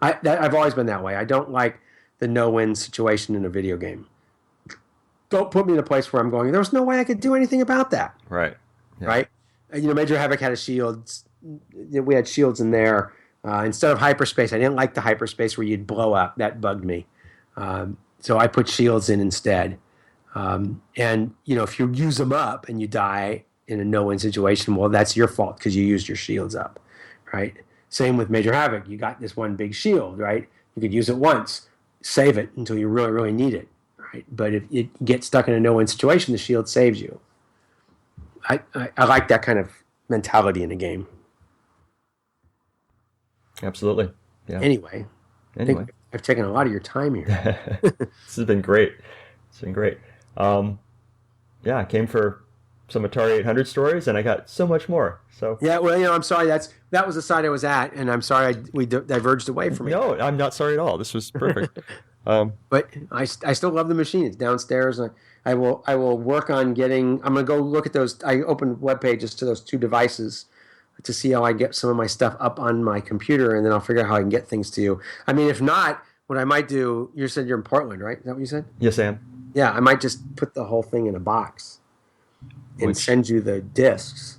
I've always been that way. I don't like the no-win situation in a video game. Don't put me in a place where I'm going, there's no way I could do anything about that. Right. Yeah. Right? Major Havoc had a shield. We had shields in there. Instead of hyperspace, I didn't like the hyperspace where you'd blow up. That bugged me. So I put shields in instead. And, if you use them up and you die in a no-win situation, well, that's your fault because you used your shields up, right? Same with Major Havoc. You got this one big shield, right? You could use it once, save it until you really, really need it, right? But if you get stuck in a no-win situation, the shield saves you. I like that kind of mentality in a game. Absolutely. Yeah. Anyway, Anyway. I've taken a lot of your time here. This has been great. It's been great. Yeah, I came for some Atari 800 stories, and I got so much more. So Yeah, well, I'm sorry. That was the side I was at, and I'm sorry we diverged away from it. no, I'm not sorry at all. This was perfect. But I still love the machine. It's downstairs. I will work on getting. I'm gonna go look at those. I opened web pages to those 2 devices to see how I get some of my stuff up on my computer, and then I'll figure out how I can get things to you. I mean, if not, what I might do. You said you're in Portland, right? Is that what you said? Yes, Sam. Yeah, I might just put the whole thing in a box and send you the discs.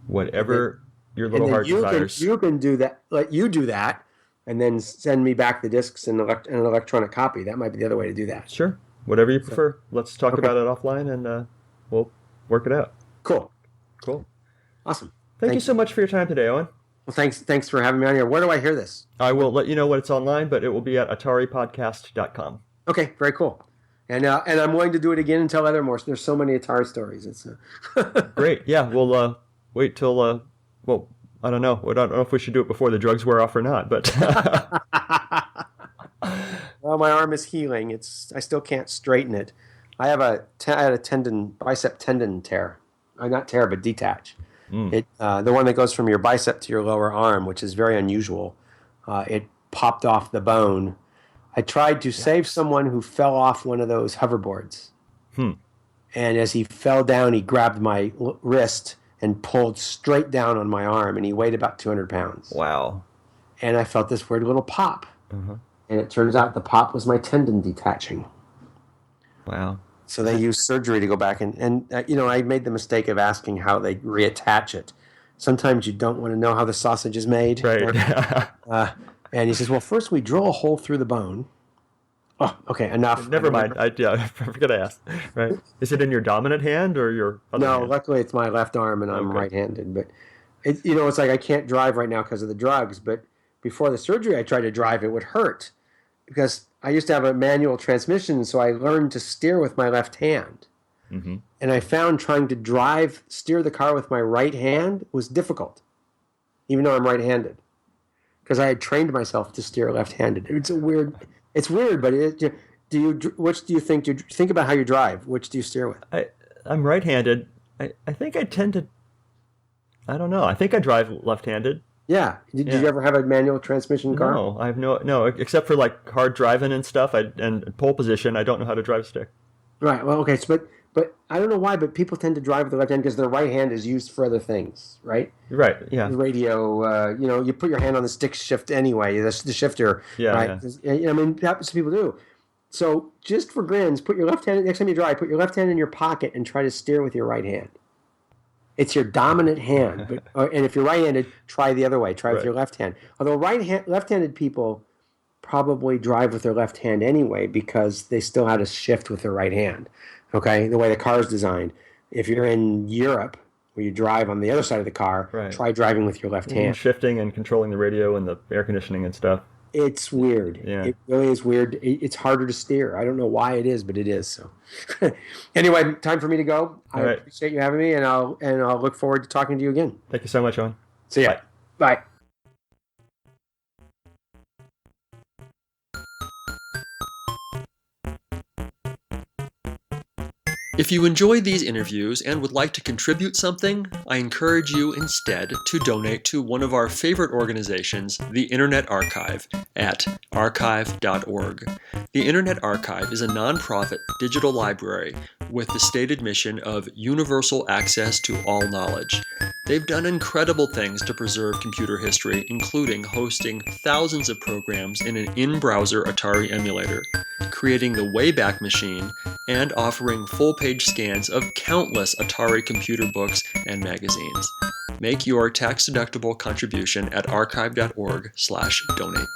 Whatever your little heart desires. You can do that. Let you do that, and then send me back the discs and an electronic copy. That might be the other way to do that. Sure. Whatever you prefer. Let's talk about it offline, and we'll work it out. Cool. Awesome. Thank you so much for your time today, Owen. Well, thanks for having me on here. Where do I hear this? I will let you know when it's online, but it will be at ataripodcast.com. Okay, very cool. And I'm willing to do it again and tell other more. There's so many Atari stories. It's great. Yeah, we'll wait till well, I don't know. I don't know if we should do it before the drugs wear off or not, but well, my arm is healing. I still can't straighten it. I had a bicep tendon tear. Not tear, but detach. The one that goes from your bicep to your lower arm, which is very unusual. It popped off the bone. I tried to save someone who fell off one of those hoverboards. And as he fell down, he grabbed my wrist and pulled straight down on my arm, and he weighed about 200 pounds. Wow. And I felt this weird little pop. And it turns out the pop was my tendon detaching. Wow. So they used surgery to go back. And I made the mistake of asking how they reattach it. Sometimes you don't want to know how the sausage is made. Right. And he says, well, first we drill a hole through the bone. Oh, okay, enough. Never mind. I forgot to ask. Right. Is it in your dominant hand or your other hand? No, luckily it's my left arm and I'm right-handed. But, it's like I can't drive right now because of the drugs. But before the surgery, I tried to drive. It would hurt because I used to have a manual transmission, so I learned to steer with my left hand. And I found trying to steer the car with my right hand was difficult, even though I'm right-handed. Because I had trained myself to steer left-handed. It's weird, but which do you think? Do you think about how you drive? Which do you steer with? I'm right-handed. I think I tend to. I don't know. I think I drive left-handed. Yeah. Did you ever have a manual transmission car? No, I have no. Except for like hard driving and stuff, and pole position. I don't know how to drive stick. Right. Well, okay. So, but I don't know why, but people tend to drive with the left hand because their right hand is used for other things, right? Right. Yeah. The radio. You put your hand on the stick shift anyway. The shifter. Yeah. Right. Yeah. I mean, that's what people do. So, just for grins, put your left hand next time you drive. Put your left hand in your pocket and try to steer with your right hand. It's your dominant hand, and if you're right-handed, try the other way. Try with your left hand. Although left-handed people probably drive with their left hand anyway because they still had to shift with their right hand. Okay, the way the car is designed. If you're in Europe where you drive on the other side of the car, try driving with your left hand. Shifting and controlling the radio and the air conditioning and stuff. It's weird. Yeah. It really is weird. It's harder to steer. I don't know why it is, but it is. So, anyway, time for me to go. I appreciate you having me, and I'll look forward to talking to you again. Thank you so much, Owen. See ya. Bye. If you enjoyed these interviews and would like to contribute something, I encourage you instead to donate to one of our favorite organizations, the Internet Archive, at archive.org. The Internet Archive is a nonprofit digital library with the stated mission of universal access to all knowledge. They've done incredible things to preserve computer history, including hosting thousands of programs in an in-browser Atari emulator, creating the Wayback Machine, and offering full-page scans of countless Atari computer books and magazines. Make your tax-deductible contribution at archive.org/donate.